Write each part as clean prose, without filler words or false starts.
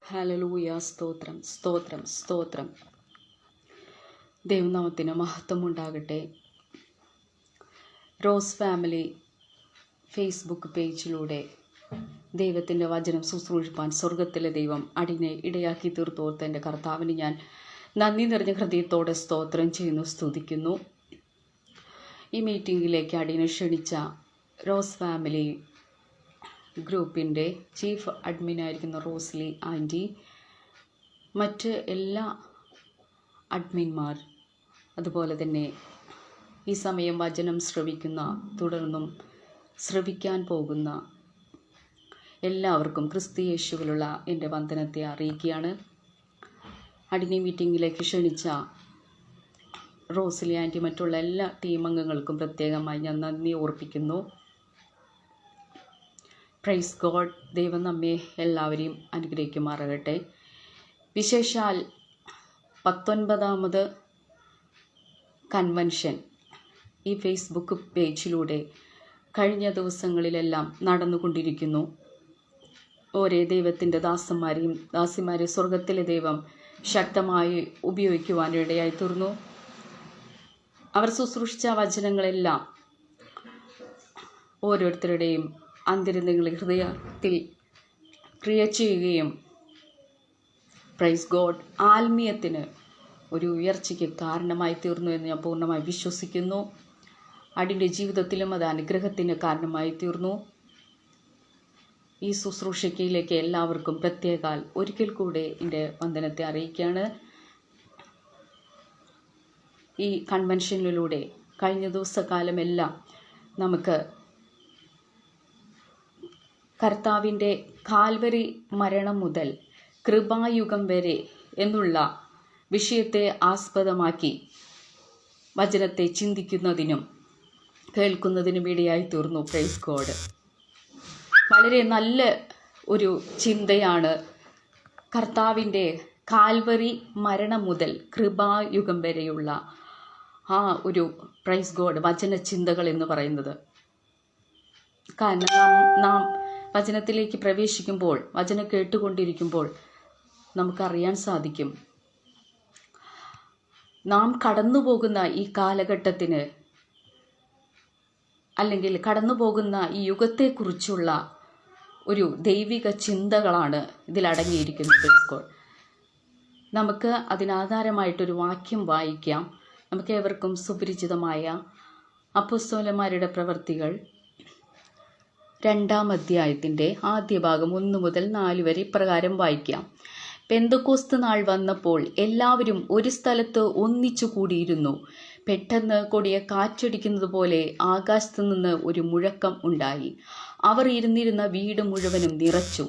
Hallelujah. സ്തോത്രം സ്തോത്രം സ്തോത്രം. ദൈവനാമത്തിന് മഹത്വം ഉണ്ടാകട്ടെ. റോസ് ഫാമിലി ഫേസ്ബുക്ക് പേജിലൂടെ ദൈവത്തിൻ്റെ വചനം ശുശ്രൂഷിപ്പാൻ സ്വർഗത്തിലെ ദൈവം അടിനെ ഇടയാക്കി തീർത്തോർത്ത് എൻ്റെ കർത്താവിന് ഞാൻ നന്ദി നിറഞ്ഞ ഹൃദയത്തോടെ സ്തോത്രം ചെയ്യുന്നു, സ്തുതിക്കുന്നു. ഈ മീറ്റിങ്ങിലേക്ക് അടിനെ ക്ഷണിച്ച റോസ് ഫാമിലി ഗ്രൂപ്പിൻ്റെ ചീഫ് അഡ്മിനായിരിക്കുന്ന റോസ്ലി ആൻറ്റി, മറ്റ് എല്ലാ അഡ്മിന്മാർ, അതുപോലെ തന്നെ ഈ സമയം വചനം ശ്രവിക്കുന്ന, തുടർന്നും ശ്രവിക്കാൻ പോകുന്ന എല്ലാവർക്കും ക്രിസ്തു യേശുവിലുള്ള എൻ്റെ വന്ദനത്തെ അറിയിക്കുകയാണ്. അടിനി മീറ്റിങ്ങിലേക്ക് ക്ഷണിച്ച റോസ്ലി ആൻറ്റി മറ്റുള്ള എല്ലാ ടീം അംഗങ്ങൾക്കും പ്രത്യേകമായി ഞാൻ നന്ദി ഓർപ്പിക്കുന്നു. Praise God. ദൈവം നമ്മെ എല്ലാവരെയും അനുഗ്രഹിക്കുമാറാകട്ടെ. വിശേഷാൽ 19ാമത് കൺവെൻഷൻ ഈ ഫേസ്ബുക്ക് പേജിലൂടെ കഴിഞ്ഞ ദിവസങ്ങളിലെല്ലാം നടന്നുകൊണ്ടിരിക്കുന്നു. ഓരോ ദൈവത്തിൻ്റെ ദാസിമാരെയും സ്വർഗത്തിലെ ദൈവം ശക്തമായി ഉപയോഗിക്കുവാനിടയായി തീർന്നു. അവർ ശുശ്രൂഷിച്ച വചനങ്ങളെല്ലാം ഓരോരുത്തരുടെയും അന്തരംഗങ്ങളിൽ ഹൃദയത്തിൽ ക്രിയ ചെയ്യുകയും പ്രൈസ് ഗോഡ് ആത്മീയത്തിന് ഒരു ഉയർച്ചയ്ക്ക് കാരണമായി തീർന്നു എന്ന് ഞാൻ പൂർണ്ണമായി വിശ്വസിക്കുന്നു. അടിൻ്റെ ജീവിതത്തിലും അത് അനുഗ്രഹത്തിന് കാരണമായി തീർന്നു. ഈ ശുശ്രൂഷയ്ക്കിലേക്ക് എല്ലാവർക്കും പ്രത്യേകാൽ ഒരിക്കൽ കൂടെ എൻ്റെ വന്ദനത്തെ അറിയിക്കുകയാണ്. ഈ കൺവെൻഷനിലൂടെ കഴിഞ്ഞ ദിവസകാലമെല്ലാം നമുക്ക് കർത്താവിൻ്റെ കാൽവരി മരണം മുതൽ കൃപായുഗം വരെ എന്നുള്ള വിഷയത്തെ ആസ്പദമാക്കി വചനത്തെ ചിന്തിക്കുന്നതിനും കേൾക്കുന്നതിനും ഇടയായി തീർന്നു. Praise God. വളരെ നല്ല ഒരു ചിന്തയാണ് കർത്താവിൻ്റെ കാൽവരി മരണം മുതൽ കൃപായുഗം വരെയുള്ള ആ ഒരു പ്രൈസ് ഗോഡ് വചന ചിന്തകൾ എന്ന് പറയുന്നത്. കാരണം നാം വചനത്തിലേക്ക് പ്രവേശിക്കുമ്പോൾ, വചനം കേട്ടുകൊണ്ടിരിക്കുമ്പോൾ നമുക്കറിയാൻ സാധിക്കും, നാം കടന്നു പോകുന്ന ഈ കാലഘട്ടത്തിന് അല്ലെങ്കിൽ കടന്നു പോകുന്ന ഈ യുഗത്തെക്കുറിച്ചുള്ള ഒരു ദൈവിക ചിന്തകളാണ് ഇതിലടങ്ങിയിരിക്കുന്നത്. നമുക്ക് അതിനാധാരമായിട്ടൊരു വാക്യം വായിക്കാം. നമുക്ക് ഏവർക്കും സുപരിചിതമായ അപ്പോസ്തലന്മാരുടെ പ്രവൃത്തികൾ 2-ാം അധ്യായത്തിൻ്റെ ആദ്യ ഭാഗം 1 മുതൽ 4 വരെ ഇപ്രകാരം വായിക്കാം. പെന്തക്കോസ്ത് നാൾ വന്നപ്പോൾ എല്ലാവരും ഒരു സ്ഥലത്ത് ഒന്നിച്ചു കൂടിയിരുന്നു. പെട്ടെന്ന് കൊടിയ കാറ്റടിക്കുന്നത് പോലെ ആകാശത്തു നിന്ന് ഒരു മുഴക്കം ഉണ്ടായി. അവർ ഇരുന്നിരുന്ന വീട് മുഴുവനും നിറച്ചു.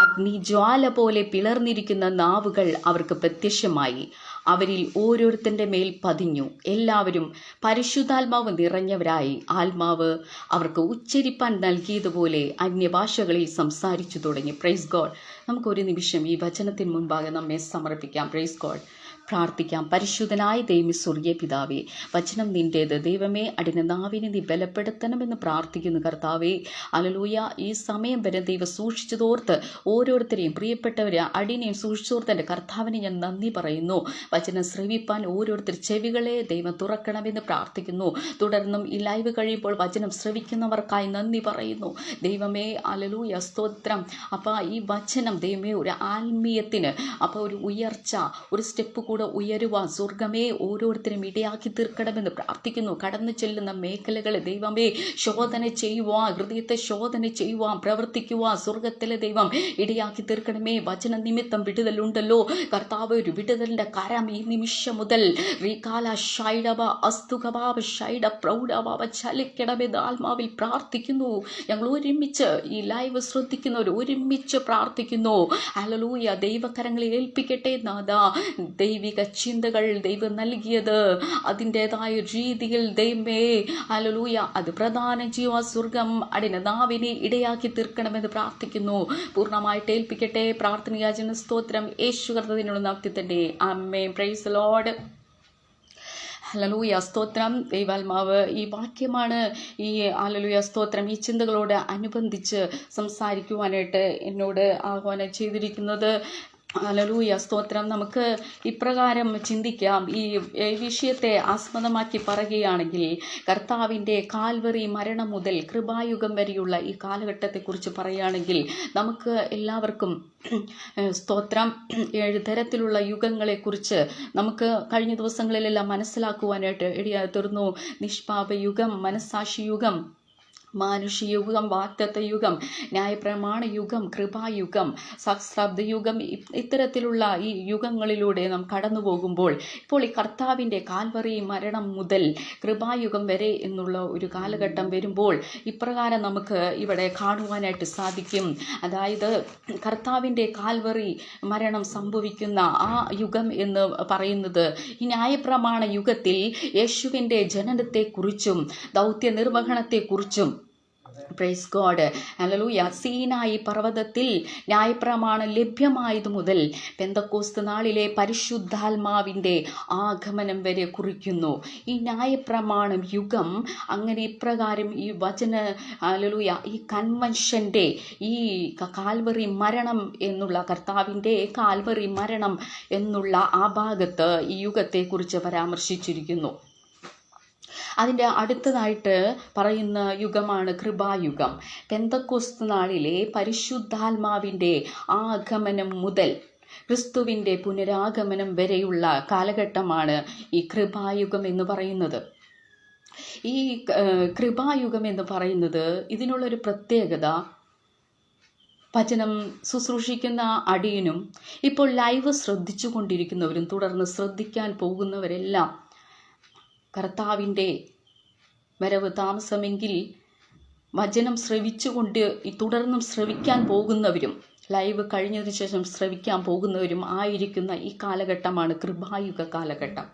അഗ്നിജ്വാല പോലെ പിളർന്നിരിക്കുന്ന നാവുകൾ അവർക്ക് പ്രത്യക്ഷമായി. അവരിൽ ഓരോരുത്തൻ്റെ മേൽ പതിഞ്ഞു. എല്ലാവരും പരിശുദ്ധാത്മാവ് നിറഞ്ഞവരായി. ആത്മാവ് അവർക്ക് ഉച്ചരിപ്പാൻ നൽകിയതുപോലെ അന്യഭാഷകളിൽ സംസാരിച്ചു തുടങ്ങി. Praise God. നമുക്കൊരു നിമിഷം ഈ വചനത്തിന് മുൻപാകെ നമ്മെ സമർപ്പിക്കാം. Praise God. പ്രാർത്ഥിക്കാം. പരിശുദ്ധനായ ദൈവമേ, സ്വർഗീയ പിതാവേ, വചനം നിൻ്റേത്. ദൈവമേ, അടിന്റെ നാവിനെ നീ ബലപ്പെടുത്തണമെന്ന് പ്രാർത്ഥിക്കുന്നു കർത്താവേ. ഹല്ലേലൂയ. ഈ സമയം വരെ ദൈവം സൂക്ഷിച്ചതോർത്ത് ഓരോരുത്തരെയും, പ്രിയപ്പെട്ടവരെ അടിനെയും സൂക്ഷിച്ചോർത്ത് എൻ്റെ കർത്താവിനെ ഞാൻ നന്ദി പറയുന്നു. വചനം ശ്രവിപ്പാൻ ഓരോരുത്തർ ചെവികളെ ദൈവം തുറക്കണമെന്ന് പ്രാർത്ഥിക്കുന്നു. തുടർന്നും ഈ ലൈവ് കഴിയുമ്പോൾ വചനം ശ്രവിക്കുന്നവർക്കായി നന്ദി പറയുന്നു. ദൈവമേ, ഹല്ലേലൂയ, സ്തോത്രം. അപ്പോൾ ഈ വചനം ദൈവമേ ഒരു ആത്മീയത്തിന്, അപ്പോൾ ഒരു ഉയർച്ച, ഒരു സ്റ്റെപ്പ് കൂടെ ഉയരുവാൻ സ്വർഗമേ ഓരോരുത്തരും ഇടയാക്കി തീർക്കണമെന്ന് പ്രാർത്ഥിക്കുന്നു. കടന്നു ചെല്ലുന്ന മേഖലകളെ ദൈവമേ ശോധന ചെയ്യുവാൻ, ഹൃദയത്തെ ശോധന ചെയ്യുവാൻ, പ്രവർത്തിക്കുവാൻ സ്വർഗത്തിലെ ദൈവം ഇടയാക്കി തീർക്കണമേ. വചന നിമിത്തം വിടുതലുണ്ടല്ലോ കർത്താവ്. ഒരു വിടുതലിൻ്റെ കരം ഈ നിമിഷം മുതൽ ചലിക്കണമെന്ന് ആത്മാവിൽ പ്രാർത്ഥിക്കുന്നു. ഞങ്ങൾ ഒരുമിച്ച് ഈ ലൈവ് ശ്രദ്ധിക്കുന്നവർ ഒരുമിച്ച് പ്രാർത്ഥിക്കുന്നു. ഹല്ലേലൂയ. ദൈവകരങ്ങളിൽ ഏൽപ്പിക്കട്ടെ നാഥാ. ദൈവിക ചിന്തകൾ ദൈവം നൽകിയത് അതിൻ്റെതായ രീതിയിൽ ദൈവമേ ഹല്ലേലൂയ അത് പ്രദാനം ചെയ്യുവാൻ സ്വർഗം അടിന്റെ നാവിനെ ഇടയാക്കി തീർക്കണമെന്ന് പ്രാർത്ഥിക്കുന്നു. പൂർണ്ണമായിട്ട് ഏൽപ്പിക്കട്ടെ. പ്രാർത്ഥനയാചന സ്തോത്രം യേശു കർത്താവിനുള്ള നാമത്തിൽ തന്നെ. Amen. Praise the Lord. Hallelujah സ്തോത്രം. ദൈവാത്മാവ് ഈ വാക്യമാണ് ഈ ഹല്ലേലൂയ സ്തോത്രം ഈ ചിന്തകളോട് അനുബന്ധിച്ച് സംസാരിക്കുവാനായിട്ട് എന്നോട് ആഹ്വാനം ചെയ്തിരിക്കുന്നത്. ഹല്ലേലൂയ, സ്തോത്രം. നമുക്ക് ഇപ്രകാരം ചിന്തിക്കാം. ഈ വിഷയത്തെ ആസ്പദമാക്കി പറയുകയാണെങ്കിൽ കർത്താവിൻ്റെ കാൽവറി മരണം മുതൽ കൃപായുഗം വരെയുള്ള ഈ കാലഘട്ടത്തെക്കുറിച്ച് പറയുകയാണെങ്കിൽ നമുക്ക് എല്ലാവർക്കും സ്തോത്രം 7 തരത്തിലുള്ള യുഗങ്ങളെക്കുറിച്ച് നമുക്ക് കഴിഞ്ഞ ദിവസങ്ങളിലെല്ലാം മനസ്സിലാക്കുവാനായിട്ട് ഇടയായിത്തീർന്നു. നിഷ്പാപയുഗം, മനസ്സാക്ഷിയുഗം, മാനുഷയുഗം, വാഗ്ദത്തയുഗം, ന്യായപ്രമാണ യുഗം, കൃപായുഗം, സഹസ്രാബ്ദയുഗം, ഇത്തരത്തിലുള്ള ഈ യുഗങ്ങളിലൂടെ നാം കടന്നു പോകുമ്പോൾ ഇപ്പോൾ ഈ കർത്താവിൻ്റെ കാൽവറി മരണം മുതൽ കൃപായുഗം വരെ എന്നുള്ള ഒരു കാലഘട്ടം വരുമ്പോൾ ഇപ്രകാരം നമുക്ക് ഇവിടെ കാണുവാനായിട്ട് സാധിക്കും. അതായത് കർത്താവിൻ്റെ കാൽവറി മരണം സംഭവിക്കുന്ന ആ യുഗം എന്ന് പറയുന്നത് ഈ ന്യായപ്രമാണ യുഗത്തിൽ യേശുവിൻ്റെ ജനനത്തെക്കുറിച്ചും ദൗത്യ നിർവഹണത്തെക്കുറിച്ചും, പ്രൈസ് ഗോഡ്, ഹല്ലേലൂയ, സീനായി പർവ്വതത്തിൽ ന്യായപ്രമാണം ലഭ്യമായതു മുതൽ പെന്തക്കോസ്ത് നാളിലെ പരിശുദ്ധാത്മാവിൻ്റെ ആഗമനം വരെ കുറിക്കുന്നു. ഈ ന്യായപ്രമാണം യുഗം അങ്ങനെ ഇപ്രകാരം ഈ വചന, ഹല്ലേലൂയ, ഈ കൺവെൻഷൻ്റെ ഈ കാൽവറി മരണം എന്നുള്ള കർത്താവിൻ്റെ കാൽവറി മരണം എന്നുള്ള ആ ഭാഗത്ത് ഈ യുഗത്തെക്കുറിച്ച് പരാമർശിച്ചിരിക്കുന്നു. അതിൻ്റെ അടുത്തതായിട്ട് പറയുന്ന യുഗമാണ് കൃപായുഗം. പെന്തക്കോസ്ത് നാളിലെ പരിശുദ്ധാത്മാവിൻ്റെ ആഗമനം മുതൽ ക്രിസ്തുവിൻ്റെ പുനരാഗമനം വരെയുള്ള കാലഘട്ടമാണ് ഈ കൃപായുഗം എന്ന് പറയുന്നത്. ഈ കൃപായുഗം എന്ന് പറയുന്നത് ഇതിനുള്ളൊരു പ്രത്യേകത, വചനം ശുശ്രൂഷിക്കുന്ന അടിയനും ഇപ്പോൾ ലൈവ് ശ്രദ്ധിച്ചു കൊണ്ടിരിക്കുന്നവരും തുടർന്ന് ശ്രദ്ധിക്കാൻ പോകുന്നവരെല്ലാം കർത്താവിൻ്റെ വരവ് താമസമെങ്കിൽ വചനം ശ്രവിച്ചുകൊണ്ട് തുടർന്നും ശ്രവിക്കാൻ പോകുന്നവരും ലൈവ് കഴിഞ്ഞതിന് ശേഷം ശ്രവിക്കാൻ പോകുന്നവരും ആയിരിക്കുന്ന ഈ കാലഘട്ടമാണ് കൃപായുഗ കാലഘട്ടം.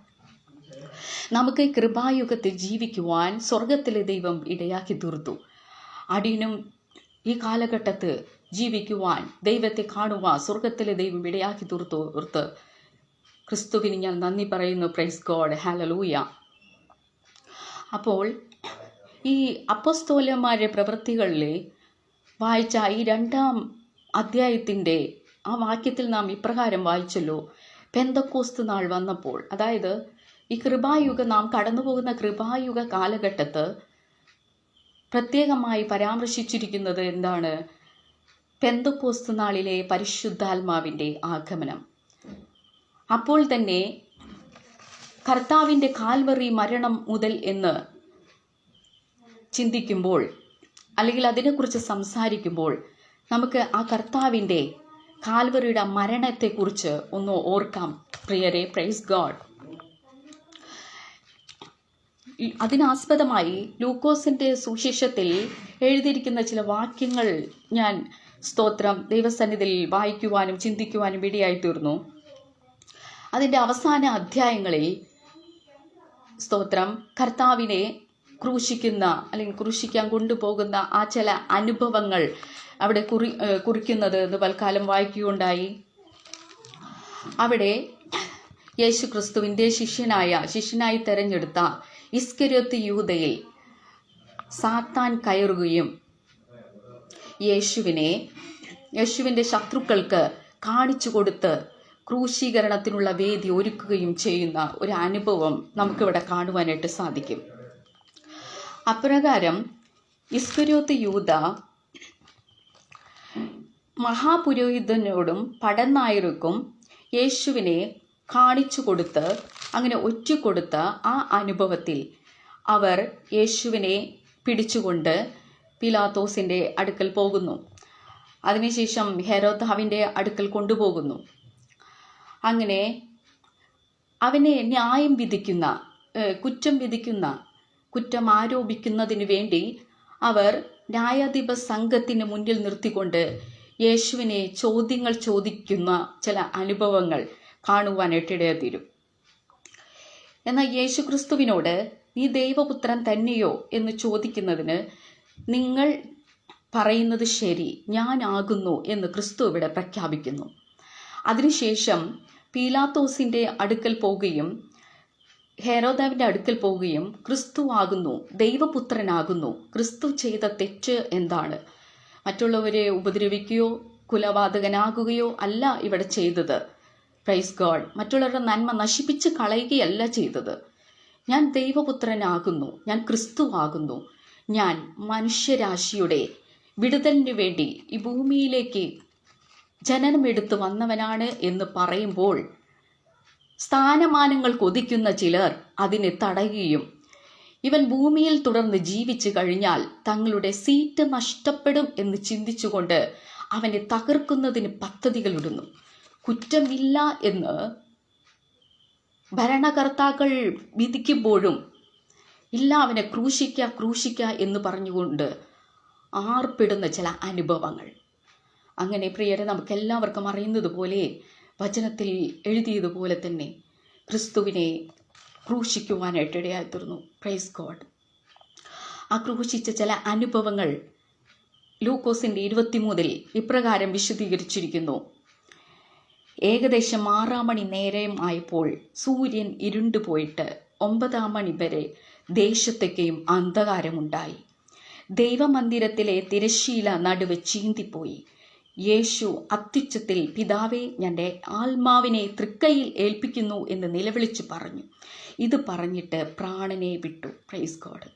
നമുക്ക് ഈ കൃപായുഗത്തിൽ ജീവിക്കുവാൻ സ്വർഗത്തിലെ ദൈവം ഇടയാക്കി തീർത്തു. അടിയനും ഈ കാലഘട്ടത്ത് ജീവിക്കുവാൻ, ദൈവത്തെ കാണുവാൻ സ്വർഗത്തിലെ ദൈവം ഇടയാക്കി തീർത്ത് ക്രിസ്തുവിന് ഞാൻ നന്ദി പറയുന്നു. Praise God, hallelujah. അപ്പോൾ ഈ അപ്പോസ്തലന്മാരുടെ പ്രവൃത്തികളിൽ വായിച്ച ഈ 2-ാം അധ്യായത്തിൻ്റെ ആ വാക്യത്തിൽ നാം ഇപ്രകാരം വായിച്ചല്ലോ, പെന്തക്കോസ്ത് നാൾ വന്നപ്പോൾ, അതായത് ഈ കൃപായുഗം, നാം കടന്നു പോകുന്ന കൃപായുഗ കാലഘട്ടത്ത് പ്രത്യേകമായി പരാമർശിച്ചിരിക്കുന്നത് എന്താണ്? പെന്തക്കോസ്ത് നാളിലെ പരിശുദ്ധാത്മാവിൻ്റെ ആഗമനം. അപ്പോൾ തന്നെ കർത്താവിൻ്റെ കാൽവറി മരണം മുതൽ എന്ന് ചിന്തിക്കുമ്പോൾ അല്ലെങ്കിൽ അതിനെക്കുറിച്ച് സംസാരിക്കുമ്പോൾ നമുക്ക് ആ കർത്താവിൻ്റെ കാൽവറിയുടെ മരണത്തെക്കുറിച്ച് ഒന്ന് ഓർക്കാം പ്രിയരെ. Praise God. അതിനാസ്പദമായി ലൂക്കോസിൻ്റെ സുവിശേഷത്തിൽ എഴുതിയിരിക്കുന്ന ചില വാക്യങ്ങൾ ഞാൻ സ്തോത്രം ദൈവസന്നിധിയിൽ വായിക്കുവാനും ചിന്തിക്കുവാനും ഇടയായിത്തീർന്നു. അതിൻ്റെ അവസാന അധ്യായങ്ങളിൽ സ്തോത്രം കർത്താവിനെ ക്രൂശിക്കുന്ന അല്ലെങ്കിൽ ക്രൂശിക്കാൻ കൊണ്ടുപോകുന്ന ആ ചില അനുഭവങ്ങൾ അവിടെ കുറിക്കുന്നത് എന്ന് തൽക്കാലം വായിക്കുകയുണ്ടായി. അവിടെ യേശു ക്രിസ്തുവിൻ്റെ ശിഷ്യനായി തെരഞ്ഞെടുത്ത ഇസ്കര്യോത്ത് യൂദയിൽ സാത്താൻ കയറുകയും യേശുവിൻ്റെ ശത്രുക്കൾക്ക് കാണിച്ചു കൊടുത്ത് ക്രൂശീകരണത്തിനുള്ള വേദി ഒരുക്കുകയും ചെയ്യുന്ന ഒരു അനുഭവം നമുക്കിവിടെ കാണുവാനായിട്ട് സാധിക്കും. അപ്രകാരം ഇസ്കര്യോത്ത് യൂദ മഹാപുരോഹിതനോടും പടനായർക്കും യേശുവിനെ കാണിച്ചു കൊടുത്ത് അങ്ങനെ ഒറ്റുകൊടുത്ത ആ അനുഭവത്തിൽ അവർ യേശുവിനെ പിടിച്ചുകൊണ്ട് പിലാത്തോസിൻ്റെ അടുക്കൽ പോകുന്നു. അതിനുശേഷം ഹെരോദാവിൻ്റെ അടുക്കൽ കൊണ്ടുപോകുന്നു. അങ്ങനെ അവനെ കുറ്റം ആരോപിക്കുന്നതിന് വേണ്ടി അവർ ന്യായാധിപ സംഘത്തിന് മുന്നിൽ നിർത്തിക്കൊണ്ട് യേശുവിനെ ചോദ്യങ്ങൾ ചോദിക്കുന്ന ചില അനുഭവങ്ങൾ കാണുവാനായിട്ടിടയായിത്തീരും. എന്നാൽ യേശു ക്രിസ്തുവിനോട് നീ ദൈവപുത്രൻ തന്നെയോ എന്ന് ചോദിക്കുന്നതിന് നിങ്ങൾ പറയുന്നത് ശരി, ഞാനാകുന്നു എന്ന് ക്രിസ്തു ഇവിടെ പ്രഖ്യാപിക്കുന്നു. അതിനുശേഷം പീലാത്തോസിൻ്റെ അടുക്കൽ പോവുകയും ഹെരോദാവിൻ്റെ അടുക്കൽ പോവുകയും ക്രിസ്തു ആകുന്നു, ദൈവപുത്രനാകുന്നു, ക്രിസ്തു ചെയ്ത തെറ്റ് എന്താണ്? മറ്റുള്ളവരെ ഉപദ്രവിക്കുകയോ കുലപാതകനാകുകയോ അല്ല ഇവിടെ ചെയ്തത്. Praise God. മറ്റുള്ളവരുടെ നന്മ നശിപ്പിച്ച് കളയുകയല്ല ചെയ്തത്. ഞാൻ ദൈവപുത്രനാകുന്നു, ഞാൻ ക്രിസ്തുവാകുന്നു, ഞാൻ മനുഷ്യരാശിയുടെ വിടുതലിനു വേണ്ടി ഈ ഭൂമിയിലേക്ക് ജനനമെടുത്ത് വന്നവനാണ് എന്ന് പറയുമ്പോൾ സ്ഥാനമാനങ്ങൾ കൊതിക്കുന്ന ചിലർ അതിനെ തടയുകയും ഇവൻ ഭൂമിയിൽ തുടർന്ന് ജീവിച്ചു കഴിഞ്ഞാൽ തങ്ങളുടെ സീറ്റ് നഷ്ടപ്പെടും എന്ന് ചിന്തിച്ചുകൊണ്ട് അവനെ തകർക്കുന്നതിന് പദ്ധതികളിടുന്നു. കുറ്റമില്ല എന്ന് ഭരണകർത്താക്കൾ വിധിക്കുമ്പോഴും ഇല്ല അവനെ ക്രൂശിക്ക എന്ന് പറഞ്ഞുകൊണ്ട് ആർപ്പിടുന്ന ചില അനുഭവങ്ങൾ. അങ്ങനെ പ്രിയരെ, നമുക്കെല്ലാവർക്കും അറിയുന്നത് പോലെ വചനത്തിൽ എഴുതിയതുപോലെ തന്നെ ക്രിസ്തുവിനെ ക്രൂശിക്കുവാനായിട്ട് ഇടയായിത്തീർന്നു. Praise God. ആ ക്രൂശിച്ച ചില അനുഭവങ്ങൾ ലൂക്കോസിൻ്റെ 23 ഇപ്രകാരം വിശദീകരിച്ചിരിക്കുന്നു. ഏകദേശം 6 മണി നേരം ആയപ്പോൾ സൂര്യൻ ഇരുണ്ടുപോയിട്ട് 9 മണി വരെ ദേശത്തൊക്കെയും അന്ധകാരമുണ്ടായി. ദൈവമന്ദിരത്തിലെ തിരശ്ശീല നടുവ് ചീന്തിപ്പോയി. യേശു അത്യുച്ചത്തിൽ, പിതാവേ, എൻ്റെ ആത്മാവിനെ തൃക്കൈയിൽ ഏൽപ്പിക്കുന്നു എന്ന് നിലവിളിച്ചു പറഞ്ഞു. ഇത് പറഞ്ഞിട്ട് പ്രാണനെ വിട്ടു. Praise God.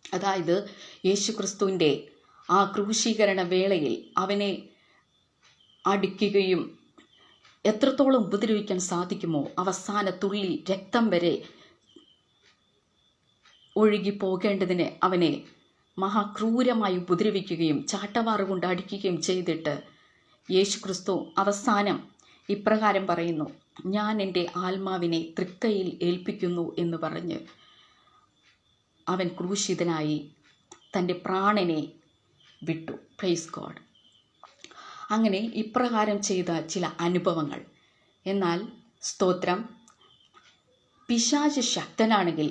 അതായത് യേശു ക്രിസ്തുവിൻ്റെ ആ ക്രൂശീകരണ വേളയിൽ അവനെ അടിക്കുകയും എത്രത്തോളം ഉപദ്രവിക്കാൻ സാധിക്കുമോ അവസാന തുള്ളി രക്തം വരെ ഒഴുകി പോകേണ്ടതിന് അവനെ മഹാക്രൂരമായി ഉപദ്രവിക്കുകയും ചാട്ടവാറ് കൊണ്ട് അടിക്കുകയും ചെയ്തിട്ട് യേശു ക്രിസ്തു അവസാനം ഇപ്രകാരം പറയുന്നു, ഞാൻ എൻ്റെ ആത്മാവിനെ തൃക്കൈയിൽ ഏൽപ്പിക്കുന്നു എന്ന് പറഞ്ഞ് അവൻ ക്രൂശിതനായി തൻ്റെ പ്രാണനെ വിട്ടു. Praise God. അങ്ങനെ ഇപ്രകാരം ചെയ്ത ചില അനുഭവങ്ങൾ. എന്നാൽ സ്തോത്രം, പിശാച് ശക്തനാണെങ്കിൽ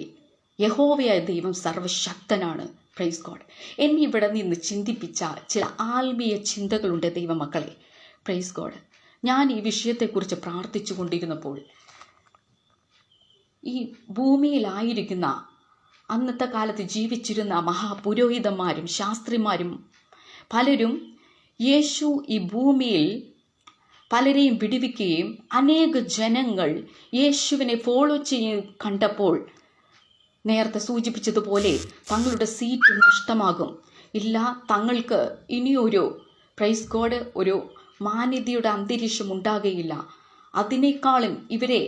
യഹോവയായ ദൈവം സർവശക്തനാണ്. Praise God. എന്നെ ഇവിടെ നിന്ന് ചിന്തിപ്പിച്ച ചില ആത്മീയ ചിന്തകളുണ്ട് ദൈവമക്കളെ. Praise God. ഞാൻ ഈ വിഷയത്തെക്കുറിച്ച് പ്രാർത്ഥിച്ചു കൊണ്ടിരുന്നപ്പോൾ ഈ ഭൂമിയിലായിരിക്കുന്ന അന്നത്തെ കാലത്ത് ജീവിച്ചിരുന്ന മഹാപുരോഹിതന്മാരും ശാസ്ത്രിമാരും പലരും യേശു ഈ ഭൂമിയിൽ പലരെയും വിടുവിക്കുകയും അനേക ജനങ്ങൾ യേശുവിനെ ഫോളോ ചെയ്യും കണ്ടപ്പോൾ നേരത്തെ സൂചിപ്പിച്ചതുപോലെ തങ്ങളുടെ സീറ്റ് നഷ്ടമാകും, ഇല്ല തങ്ങൾക്ക് ഇനിയൊരു പ്രൈസ് ഗോഡ് ഒരു മാന്യതയുടെ അന്തരീക്ഷം ഉണ്ടാകുകയില്ല, അതിനേക്കാളും ഇവരെ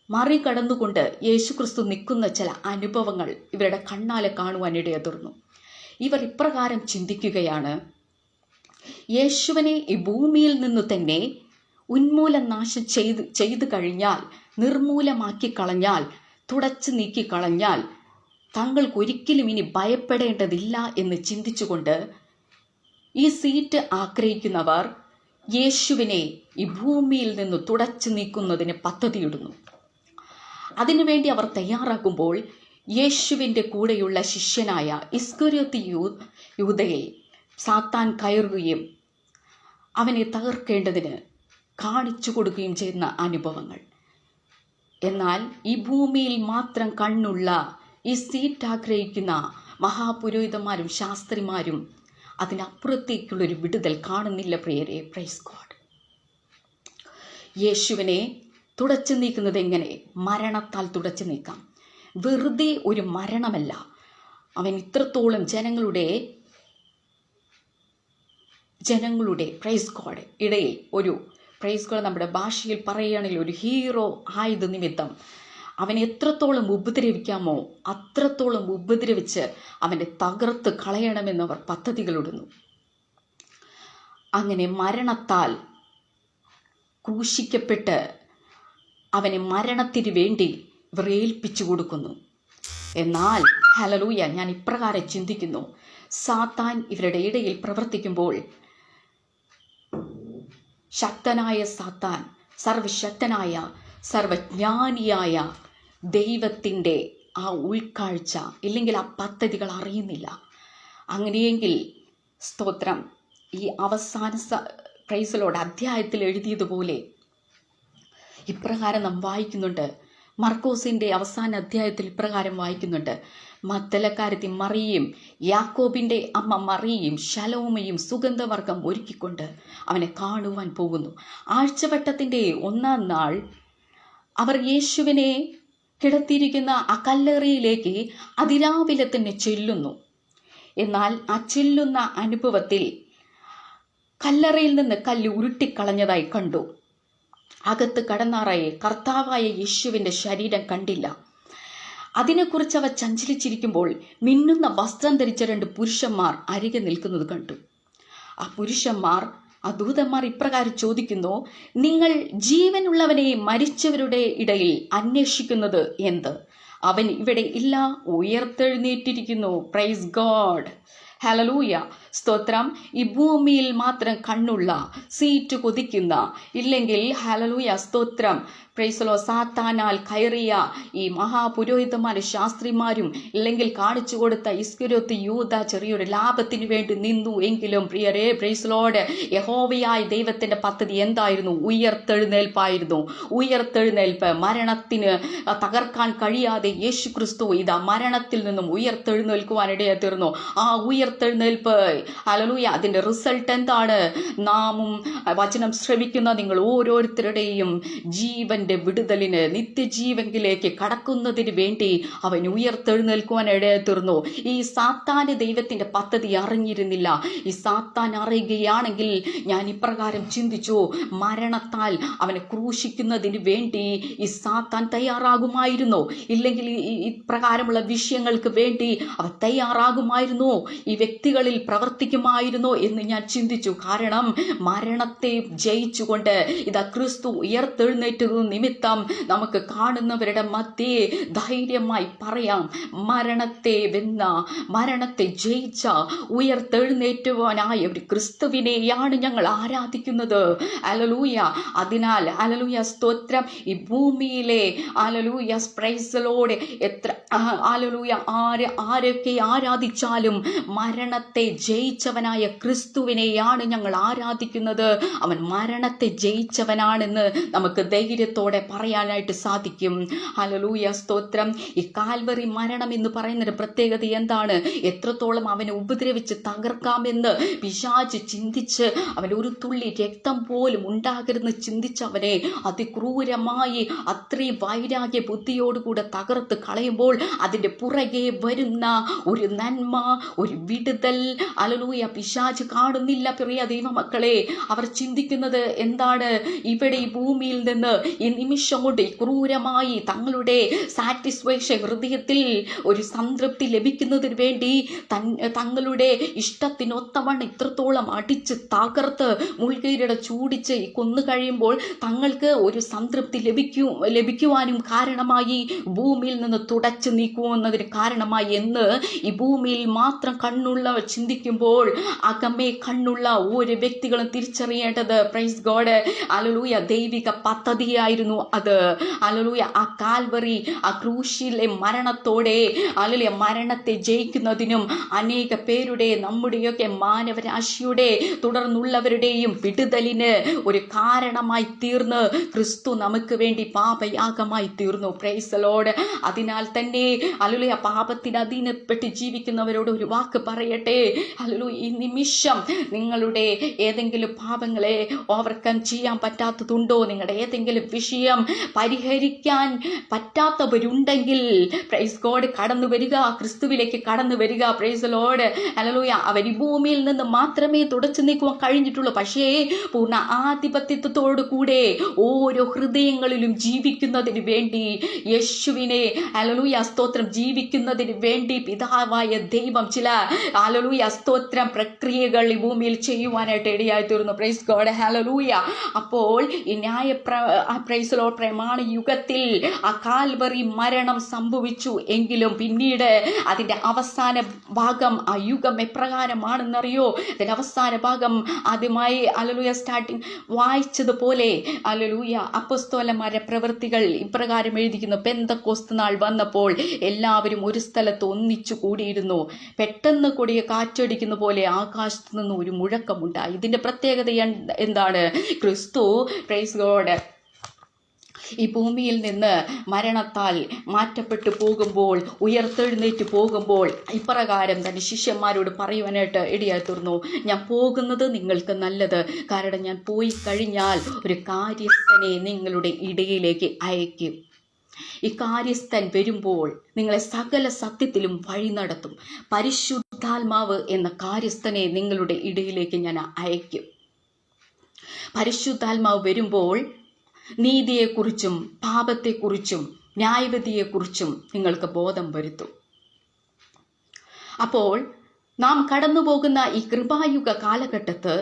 മറികടന്നുകൊണ്ട് യേശുക്രിസ്തു നിൽക്കുന്ന ചില അനുഭവങ്ങൾ ഇവരുടെ കണ്ണാലെ കാണുവാനിടയായിരുന്നു. ഇവർ ഇപ്രകാരം ചിന്തിക്കുകയാണ്, യേശുവിനെ ഈ ഭൂമിയിൽ നിന്ന് തന്നെ ഉന്മൂലനാശം ചെയ്തു കഴിഞ്ഞാൽ, നിർമൂലമാക്കി കളഞ്ഞാൽ, തുടച്ചു നീക്കിക്കളഞ്ഞാൽ തങ്ങൾക്കൊരിക്കലും ഇനി ഭയപ്പെടേണ്ടതില്ല എന്ന് ചിന്തിച്ചുകൊണ്ട് ഈ സീറ്റ് ആഗ്രഹിക്കുന്നവർ യേശുവിനെ ഈ ഭൂമിയിൽ നിന്ന് തുടച്ചു നീക്കുന്നതിന് പദ്ധതിയിടുന്നു. അതിനുവേണ്ടി അവർ തയ്യാറാക്കുമ്പോൾ യേശുവിൻ്റെ കൂടെയുള്ള ശിഷ്യനായ ഇസ്കറിയോത്ത് യൂദയിൽ സാത്താൻ കയറുകയും അവനെ തകർക്കേണ്ടതിന് കാണിച്ചു കൊടുക്കുകയും ചെയ്യുന്ന അനുഭവങ്ങൾ. എന്നാൽ ഈ ഭൂമിയിൽ മാത്രം കണ്ണുള്ള ഈ സീറ്റ് ആഗ്രഹിക്കുന്ന മഹാപുരോഹിതന്മാരും ശാസ്ത്രിമാരും അതിനപ്പുറത്തേക്കുള്ളൊരു വിടുതൽ കാണുന്നില്ല പ്രിയരെ. Praise God. യേശുവിനെ തുടച്ചു നീക്കുന്നത് എങ്ങനെ? മരണത്താൽ തുടച്ചു നീക്കാം. വെറുതെ ഒരു മരണമല്ല, അവൻ ഇത്രത്തോളം ജനങ്ങളുടെ പ്രൈസ് ഗോഡ് ഇടയിൽ ഒരു പ്രൈസ് ഗോഡ് നമ്മുടെ ഭാഷയിൽ പറയുകയാണെങ്കിൽ ഒരു ഹീറോ ആയത് നിമിത്തം അവനെ എത്രത്തോളം ഉപദ്രവിക്കാമോ അത്രത്തോളം ഉപദ്രവിച്ച് അവനെ തകർത്ത് കളയണമെന്നവർ പദ്ധതികളിടുന്നു. അങ്ങനെ മരണത്താൽ ക്രൂശിക്കപ്പെട്ട് അവനെ മരണത്തിന് വേണ്ടി ഇവർ ഏൽപ്പിച്ചു കൊടുക്കുന്നു. എന്നാൽ ഹല്ലേലൂയ, ഞാൻ ഇപ്രകാരം ചിന്തിക്കുന്നു, സാത്താൻ ഇവരുടെ ഇടയിൽ പ്രവർത്തിക്കുമ്പോൾ ശക്തനായ സാത്താൻ സർവശക്തനായ സർവജ്ഞാനിയായ ദൈവത്തിൻ്റെ ആ ഉൾക്കാഴ്ച ഇല്ലെങ്കിൽ ആ പദ്ധതികൾ അറിയുന്നില്ല. അങ്ങനെയെങ്കിൽ സ്തോത്രം, ഈ അവസാന പ്രൈസലോട് അധ്യായത്തിൽ എഴുതിയതുപോലെ ഇപ്രകാരം നാം വായിക്കുന്നുണ്ട്, മർക്കോസിൻ്റെ അവസാന അധ്യായത്തിൽ ഇപ്രകാരം വായിക്കുന്നുണ്ട്: മഗ്ദലക്കാരത്തി മറിയയും യാക്കോബിൻ്റെ അമ്മ മറിയയും ശലോമയും സുഗന്ധവർഗം ഒരുക്കിക്കൊണ്ട് അവനെ കാണുവാൻ പോകുന്നു. ആഴ്ചവട്ടത്തിൻ്റെ 1-ാം നാൾ അവർ യേശുവിനെ കിടത്തിയിരിക്കുന്ന ആ കല്ലറയിലേക്ക് അതിരാവിലെ തന്നെ ചെല്ലുന്നു. എന്നാൽ ആ ചെല്ലുന്ന അനുഭവത്തിൽ കല്ലറയിൽ നിന്ന് കല്ല് ഉരുട്ടിക്കളഞ്ഞതായി കണ്ടു. അകത്ത് കടന്നാറായി കർത്താവായ യേശുവിൻ്റെ ശരീരം കണ്ടില്ല. അതിനെക്കുറിച്ച് അവർ ചഞ്ചലിച്ചിരിക്കുമ്പോൾ മിന്നുന്ന വസ്ത്രം ധരിച്ച 2 പുരുഷന്മാർ അരികെ നിൽക്കുന്നത് കണ്ടു. ആ പുരുഷന്മാർ, ആ ദൂതന്മാർ ഇപ്രകാരം ചോദിക്കുന്നു: നിങ്ങൾ ജീവനുള്ളവനെ മരിച്ചവരുടെ ഇടയിൽ അന്വേഷിക്കുന്നത് എന്ത്? അവൻ ഇവിടെ ഇല്ല, ഉയർത്തെഴുന്നേറ്റിരിക്കുന്നു. പ്രൈസ് ഗോഡ്, ഹല്ലേലൂയ, സ്തോത്രം. ഈ ഭൂമിയിൽ മാത്രം കണ്ണുള്ള, സീറ്റ് കൊതിക്കുന്ന, ഇല്ലെങ്കിൽ ഹല്ലേലൂയ സ്തോത്രം, പ്രൈസലോ, സാത്താനാൽ കയറിയ ഈ മഹാപുരോഹിതന്മാരും ശാസ്ത്രിമാരും, ഇല്ലെങ്കിൽ കാണിച്ചു കൊടുത്ത ഇസ്കര്യോത്ത് യൂദ ചെറിയൊരു ലാഭത്തിന് വേണ്ടി നിന്നു എങ്കിലും പ്രിയരേ, പ്രൈസലോട്, യഹോവയായ ദൈവത്തിൻ്റെ പദ്ധതി എന്തായിരുന്നു? ഉയർത്തെഴുന്നേൽപ്പായിരുന്നു. ഉയർത്തെഴുന്നേൽപ്പ്, മരണത്തിന് തകർക്കാൻ കഴിയാതെ യേശു ക്രിസ്തു ഇതാ മരണത്തിൽ നിന്നും ഉയർത്തെഴുന്നേൽക്കുവാനിടയെ തീർന്നു. ആ ഉയർത്തെഴുന്നേൽപ്പ്, ഹല്ലേലൂയ, അതിൻ്റെ റിസൾട്ട് എന്താണ്? നാമും വചനം ശ്രവിക്കുന്ന നിങ്ങൾ ഓരോരുത്തരുടെയും ജീവന്റെ വിടുതലിന്, നിത്യജീവനിലേക്ക് കടക്കുന്നതിന് വേണ്ടി അവൻ ഉയർത്തെഴുന്നേൽക്കുവാനിടയെ തീർന്നു. ഈ സാത്താന് ദൈവത്തിൻ്റെ പദ്ധതി അറിഞ്ഞിരുന്നില്ല. ഈ സാത്താൻ അറിയുകയാണെങ്കിൽ, ഞാൻ ഇപ്രകാരം ചിന്തിച്ചു, മരണത്താൽ അവനെ ക്രൂശിക്കുന്നതിന് വേണ്ടി ഈ സാത്താൻ തയ്യാറാകുമായിരുന്നു. ഇല്ലെങ്കിൽ ഇപ്രകാരമുള്ള വിഷയങ്ങൾക്ക് വേണ്ടി അവൻ തയ്യാറാകുമായിരുന്നു, ഈ വ്യക്തികളിൽ പ്രവർത്തിക്കുമായിരുന്നോ എന്ന് ഞാൻ ചിന്തിച്ചു. കാരണം മരണത്തെ ജയിച്ചുകൊണ്ട് ഇതാ ക്രിസ്തു ഉയർത്തെഴുന്നേറ്റത് നിമിത്തം നമുക്ക് കാണുന്നവരുടെ മധ്യേ ധൈര്യമായി പറയാം: മരണത്തെ വെന്ന, മരണത്തെ ജയിച്ച ഉയർത്തെഴുന്നേറ്റുവാനായ ഒരു ക്രിസ്തുവിനെയാണ് ഞങ്ങൾ ആരാധിക്കുന്നത്. ഹല്ലേലൂയ. അതിനാൽ ഹല്ലേലൂയ സ്തോത്രം, ഈ ഭൂമിയിലെ ഹല്ലേലൂയ പ്രൈസലോടെ എത്ര ഹല്ലേലൂയ ആരൊക്കെ ആരാധിച്ചാലും മരണത്തെ ജയിച്ചവനായ ക്രിസ്തുവിനെയാണ് ഞങ്ങൾ ആരാധിക്കുന്നത്. അവൻ മരണത്തെ ജയിച്ചവനാണെന്ന് നമുക്ക് ധൈര്യത്തോടെ പറയാനായിട്ട് സാധിക്കും. ഹല്ലേലൂയ സ്തോത്രം. ഈ കാൽവറി മരണം എന്ന് പറയുന്നൊരു പ്രത്യേകത എന്താണ്? എത്രത്തോളം അവനെ ഉപദ്രവിച്ച് തകർക്കാമെന്ന് പിശാച് ചിന്തിച്ച്, അവൻ ഒരു തുള്ളി രക്തം പോലും ഉണ്ടാകരുതെന്ന് ചിന്തിച്ച് അവനെ അതിക്രൂരമായി അത്രയും വൈരാഗ്യ ബുദ്ധിയോടുകൂടെ തകർത്ത് കളയുമ്പോൾ അതിൻ്റെ പുറകെ വരുന്ന ഒരു നന്മ, ഒരു വിടുതൽ ഹല്ലേലൂയ പിശാച് കാണുന്നില്ല. പ്രിയ ദൈവമക്കളെ, അവർ ചിന്തിക്കുന്നത് എന്താണ്? ഇവിടെ ഈ ഭൂമിയിൽ നിന്ന് ഈ നിമിഷം കൊണ്ട് ക്രൂരമായി തങ്ങളുടെ സാറ്റിസ്ഫാക്ഷൻ, ഹൃദയത്തിൽ ഒരു സംതൃപ്തി ലഭിക്കുന്നതിന് വേണ്ടി തങ്ങളുടെ ഇഷ്ടത്തിനൊത്തവണ്ണം ഇത്രത്തോളം അടിച്ച് തകർത്ത് മുൾക്കീരട ചൂടിച്ച് കൊന്നു കഴിയുമ്പോൾ തങ്ങൾക്ക് ഒരു സംതൃപ്തി ലഭിക്കുവാനും കാരണമായി, ഭൂമിയിൽ നിന്ന് തുടച്ചു നീക്കുവാനതിന് കാരണമായി എന്ന് ഈ ഭൂമിയിൽ മാത്രം കണ്ണുള്ളവർ ചിന്തിക്കുമ്പോൾ, അകമേ കണ്ണുള്ള ഓരോ വ്യക്തികളും തിരിച്ചറിയേണ്ടത്, പ്രൈസ് ഗോഡ്, ഹല്ലേലൂയ, ദൈവിക പദ്ധതിയായിരുന്നു അത്. ഹല്ലേലൂയ, ആ കാൽവറി, ആ ക്രൂശിലെ മരണത്തോടെ ഹല്ലേലൂയ മരണത്തെ ജയിക്കുന്നതിനും അനേക പേരുടെ, നമ്മുടെയൊക്കെ മാനവരാശിയുടെ തുടർന്നുള്ളവരുടെയും വിടുതലിന് ഒരു കാരണമായി തീർന്ന് ക്രിസ്തു നമുക്ക് വേണ്ടി പാപയാഗമായി തീർന്നു. Praise Lord. അതിനാൽ തന്നെ ഹല്ലേലൂയ പാപത്തിന് അധീനപ്പെട്ട് ജീവിക്കുന്നവരോട് ഒരു വാക്ക് പറയട്ടെ. ഹല്ലേലൂയ, ഈ നിമിഷം നിങ്ങളുടെ ഏതെങ്കിലും പാപങ്ങളെ ഓവർകം ചെയ്യാൻ പറ്റാത്തതുണ്ടോ? നിങ്ങളുടെ ഏതെങ്കിലും വിഷയം പരിഹരിക്കാൻ പറ്റാത്തവരുണ്ടെങ്കിൽ പ്രൈസ് ഗോഡ് കടന്നു വരിക, ക്രിസ്തുവിലേക്ക് കടന്നു വരിക. Praise Lord. ഹല്ലേലൂയ. അവർ ഈ ഭൂമിയിൽ നിന്ന് മാത്രമേ തുടച്ചു നീക്കുവാൻ കഴിഞ്ഞിട്ടുള്ളൂ. പക്ഷേ പൂർണ്ണ ആധിപത്യത്തോടു കൂടെ ഓരോ ഹൃദയങ്ങളിലും ജീവിക്കുന്നതിന് വേണ്ടി യേശുവിനെ ഹല്ലേലൂയ സ്തോത്രം ജീവിക്കുന്നതിന് വേണ്ടി പിതാവായ ദൈവം ചില ഹല്ലേലൂയ സ്തോത്രം പ്രക്രിയകൾ ഈ ഭൂമിയിൽ ചെയ്യുവാനായിട്ട് ഇടയായി തീർന്നു. Praise God. ഹല്ലേലൂയ. അപ്പോൾ ഈ പ്രൈസ് ലോർഡ് പ്രമാണ യുഗത്തിൽ ആ കാൽവറി മരണം സംഭവിച്ചു എങ്കിലും പിന്നീട് അതിൻ്റെ അവസാന ഭാഗം, ആ യുഗം എപ്രകാരമാണെന്നറിയോ? അതിൻ്റെ അവസാന ഭാഗം ആദ്യമായി ഹല്ലേലൂയ സ്റ്റാർട്ടിങ് വായിച്ചതുപോലെ ഹല്ലേലൂയ അപ്പോസ്തലന്മാരുടെ പ്രവൃത്തികൾ ഇപ്രകാരം എഴുതിക്കുന്നു: പെന്തക്കോസ്ത് നാൾ വന്നപ്പോൾ എല്ലാവരും ഒരു സ്ഥലത്ത് ഒന്നിച്ചു കൂടിയിരുന്നു. പെട്ടെന്ന് കൊടിയ കാറ്റടിക്കുന്ന പോലെ ആകാശത്ത് നിന്ന് ഒരു മുഴക്കമുണ്ടായി. ഇതിൻ്റെ പ്രത്യേകത എന്താണ്? ക്രിസ്തു പ്രൈസ് ഗോഡ് ഈ ഭൂമിയിൽ നിന്ന് മരണത്താൽ മാറ്റപ്പെട്ടു പോകുമ്പോൾ, ഉയർത്തെഴുന്നേറ്റ് പോകുമ്പോൾ ഇപ്രകാരം തൻ്റെ ശിഷ്യന്മാരോട് പറയുവാനായിട്ട് ഇടയായി തീർന്നു. ഞാൻ പോകുന്നത് നിങ്ങൾക്ക് നല്ലത്, കാരണം ഞാൻ പോയി കഴിഞ്ഞാൽ ഒരു കാര്യസ്ഥനെ നിങ്ങളുടെ ഇടയിലേക്ക് അയക്കും. ഈ കാര്യസ്ഥൻ വരുമ്പോൾ നിങ്ങളെ സകല സത്യത്തിലും വഴി നടത്തും. പരിശുദ്ധാത്മാവ് എന്ന കാര്യസ്ഥനെ നിങ്ങളുടെ ഇടയിലേക്ക് ഞാൻ അയക്കും. പരിശുദ്ധാത്മാവ് വരുമ്പോൾ നീതിയെക്കുറിച്ചും പാപത്തെക്കുറിച്ചും ന്യായവിധിയെക്കുറിച്ചും നിങ്ങൾക്ക് ബോധം വരുത്തും. അപ്പോൾ നാം കടന്നു പോകുന്ന ഈ കൃപായുഗ കാലഘട്ടത്ത്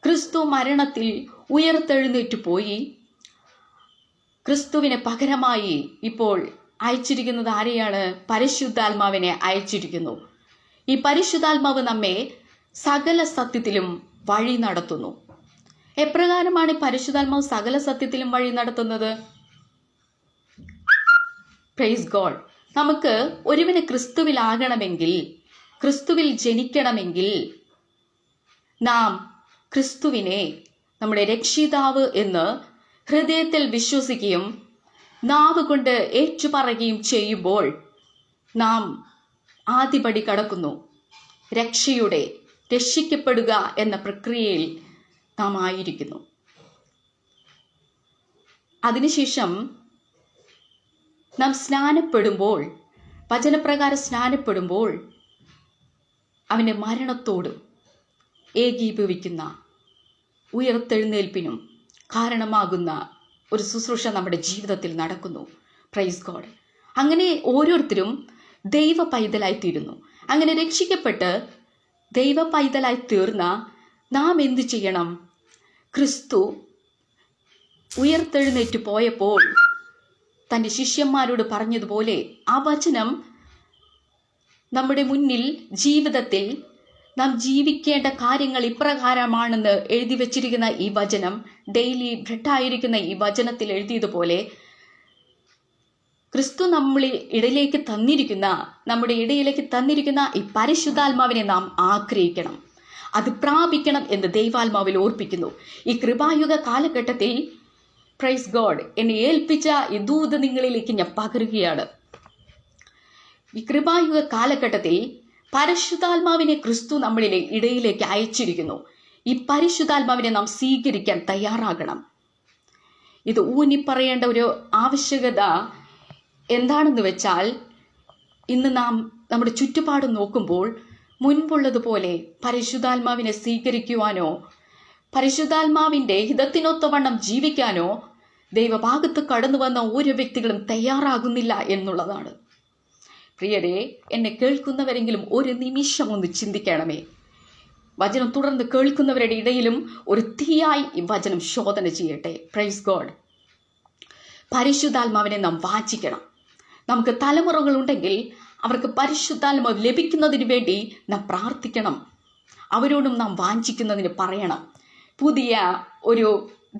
ക്രിസ്തു മരണത്തിൽ ഉയർത്തെഴുന്നേറ്റ് പോയി. ക്രിസ്തുവിന് പകരമായി ഇപ്പോൾ അയച്ചിരിക്കുന്നത് ആരെയാണ്? പരിശുദ്ധാത്മാവിനെ അയച്ചിരിക്കുന്നു. ഈ പരിശുദ്ധാത്മാവ് നമ്മെ സകല സത്യത്തിലും വഴി നടത്തുന്നു. എപ്രകാരമാണ് പരിശുദ്ധാത്മാവ് സകല സത്യത്തിലും വഴി നടത്തുന്നത്? Praise God. നമുക്ക് ഒരുവന് ക്രിസ്തുവിലാകണമെങ്കിൽ, ക്രിസ്തുവിൽ ജനിക്കണമെങ്കിൽ നാം ക്രിസ്തുവിനെ നമ്മുടെ രക്ഷിതാവ് എന്ന് ഹൃദയത്തിൽ വിശ്വസിക്കുകയും നാവ് കൊണ്ട് ഏറ്റുപറയുകയും ചെയ്യുമ്പോൾ നാം ആദ്യപടി കടക്കുന്നു. രക്ഷിക്കപ്പെടുക എന്ന പ്രക്രിയയിൽ നാം ആയിരിക്കുന്നു. അതിനുശേഷം നാം സ്നാനപ്പെടുമ്പോൾ, വചനപ്രകാരം സ്നാനപ്പെടുമ്പോൾ അവൻ്റെ മരണത്തോടും ഏകീഭവിക്കുന്ന ഉയർത്തെഴുന്നേൽപ്പിനും കാരണമാകുന്ന ഒരു ശുശ്രൂഷ നമ്മുടെ ജീവിതത്തിൽ നടക്കുന്നു. Praise God. അങ്ങനെ ഓരോരുത്തരും ദൈവ പൈതലായിത്തീരുന്നു. അങ്ങനെ രക്ഷിക്കപ്പെട്ട് ദൈവ പൈതലായി തീർന്ന നാം എന്തു ചെയ്യണം? ക്രിസ്തു ഉയർത്തെഴുന്നേറ്റ് പോയപ്പോൾ തൻ്റെ ശിഷ്യന്മാരോട് പറഞ്ഞതുപോലെ ആ വചനം നമ്മുടെ മുന്നിൽ ജീവിതത്തിൽ നാം ജീവിക്കേണ്ട കാര്യങ്ങൾ ഇപ്രകാരമാണെന്ന് എഴുതി വച്ചിരിക്കുന്ന ഈ വചനം, ഡെയിലി ബ്രെഡായിരിക്കുന്ന ഈ വചനത്തിൽ എഴുതിയതുപോലെ ക്രിസ്തു നമ്മുടെ ഇടയിലേക്ക് തന്നിരിക്കുന്ന ഈ പരിശുദ്ധാത്മാവിനെ നാം ആഗ്രഹിക്കണം, അത് പ്രാപിക്കണം എന്ന് ദൈവാത്മാവിൽ ഓർപ്പിക്കുന്നു. ഈ കൃപായുഗ കാലഘട്ടത്തിൽ പ്രൈസ് ഗോഡ് എന്നെ ഏൽപ്പിച്ച ഈ ദൂത് നിങ്ങളിലേക്ക് ഞാൻ പകരുകയാണ്. ഈ കൃപായുഗ കാലഘട്ടത്തിൽ പരിശുദ്ധാത്മാവിനെ ക്രിസ്തു നമ്മളിലെ ഇടയിലേക്ക് അയച്ചിരിക്കുന്നു. ഈ പരിശുദ്ധാത്മാവിനെ നാം സ്വീകരിക്കാൻ തയ്യാറാകണം. ഇത് ഊന്നിപ്പറയേണ്ട ഒരു ആവശ്യകത എന്താണെന്ന് വെച്ചാൽ, ഇന്ന് നാം നമ്മുടെ ചുറ്റുപാട് നോക്കുമ്പോൾ മുൻപുള്ളതുപോലെ പരിശുദ്ധാത്മാവിനെ സ്വീകരിക്കുവാനോ പരിശുദ്ധാത്മാവിൻ്റെ ഹിതത്തിനൊത്തവണ്ണം ജീവിക്കാനോ ദൈവഭാഗത്ത് കടന്നു വന്ന ഓരോ വ്യക്തികളും തയ്യാറാകുന്നില്ല എന്നുള്ളതാണ്. പ്രിയരെ, എന്നെ കേൾക്കുന്നവരെങ്കിലും ഒരു നിമിഷം ഒന്ന് ചിന്തിക്കണമേ. വചനം തുടർന്ന് കേൾക്കുന്നവരുടെ ഇടയിലും ഒരു തീയായി ഈ വചനം ശോധന ചെയ്യട്ടെ. Praise God. പരിശുദ്ധാത്മാവിനെ നാം വാഞ്ചിക്കണം. നമുക്ക് തലമുറകളുണ്ടെങ്കിൽ അവർക്ക് പരിശുദ്ധാത്മാവ് ലഭിക്കുന്നതിന് വേണ്ടി നാം പ്രാർത്ഥിക്കണം. അവരോടും നാം വാഞ്ചിക്കുന്നതിന് പറയണം. പുതിയ ഒരു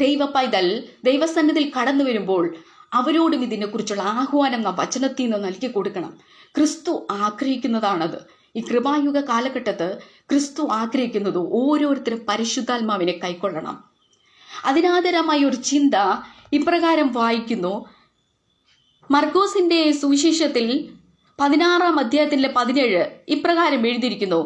ദൈവ പൈതൽ ദൈവസന്നിധിയിൽ കടന്നു വരുമ്പോൾ അവരോടും ഇതിനെക്കുറിച്ചുള്ള ആഹ്വാനം നാം വചനത്തിൽ നിന്ന് നൽകി കൊടുക്കണം. ക്രിസ്തു ആഗ്രഹിക്കുന്നതാണത്. ഈ കൃപായുഗ കാലഘട്ടത്ത് ക്രിസ്തു ആഗ്രഹിക്കുന്നത് ഓരോരുത്തരും പരിശുദ്ധാത്മാവിനെ കൈക്കൊള്ളണം. അതിനാദരമായ ഒരു ചിന്ത ഇപ്രകാരം വായിക്കുന്നു. മർക്കോസിന്റെ സുവിശേഷത്തിൽ 16-ാം അധ്യായത്തിലെ 17 ഇപ്രകാരം എഴുതിയിരിക്കുന്നു: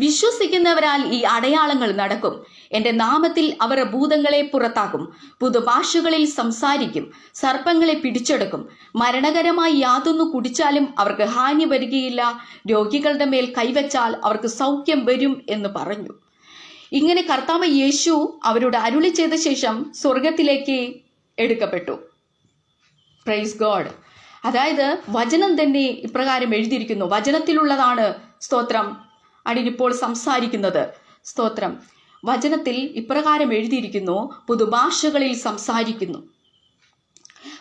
വിശ്വസിക്കുന്നവരാൽ ഈ അടയാളങ്ങൾ നടക്കും. എൻ്റെ നാമത്തിൽ അവർ ഭൂതങ്ങളെ പുറത്താക്കും, പുതുഭാഷകളിൽ സംസാരിക്കും, സർപ്പങ്ങളെ പിടിച്ചെടുക്കും, മരണകരമായി യാതൊന്നു കുടിച്ചാലും അവർക്ക് ഹാനി വരികയില്ല, രോഗികളുടെ മേൽ കൈവച്ചാൽ അവർക്ക് സൗഖ്യം വരും എന്ന് പറഞ്ഞു. ഇങ്ങനെ കർത്താവ് യേശു അവരോട് അരുളി ചെയ്ത ശേഷം സ്വർഗത്തിലേക്ക് എടുക്കപ്പെട്ടു. Praise God. അതായത് വചനം തന്നെ ഇപ്രകാരം എഴുതിയിരിക്കുന്നു. വചനത്തിലുള്ളതാണ് സ്തോത്രം അടിനിപ്പോൾ സംസാരിക്കുന്നത്. സ്തോത്രം. വചനത്തിൽ ഇപ്രകാരം എഴുതിയിരിക്കുന്നു: പുതുഭാഷകളിൽ സംസാരിക്കുന്നു.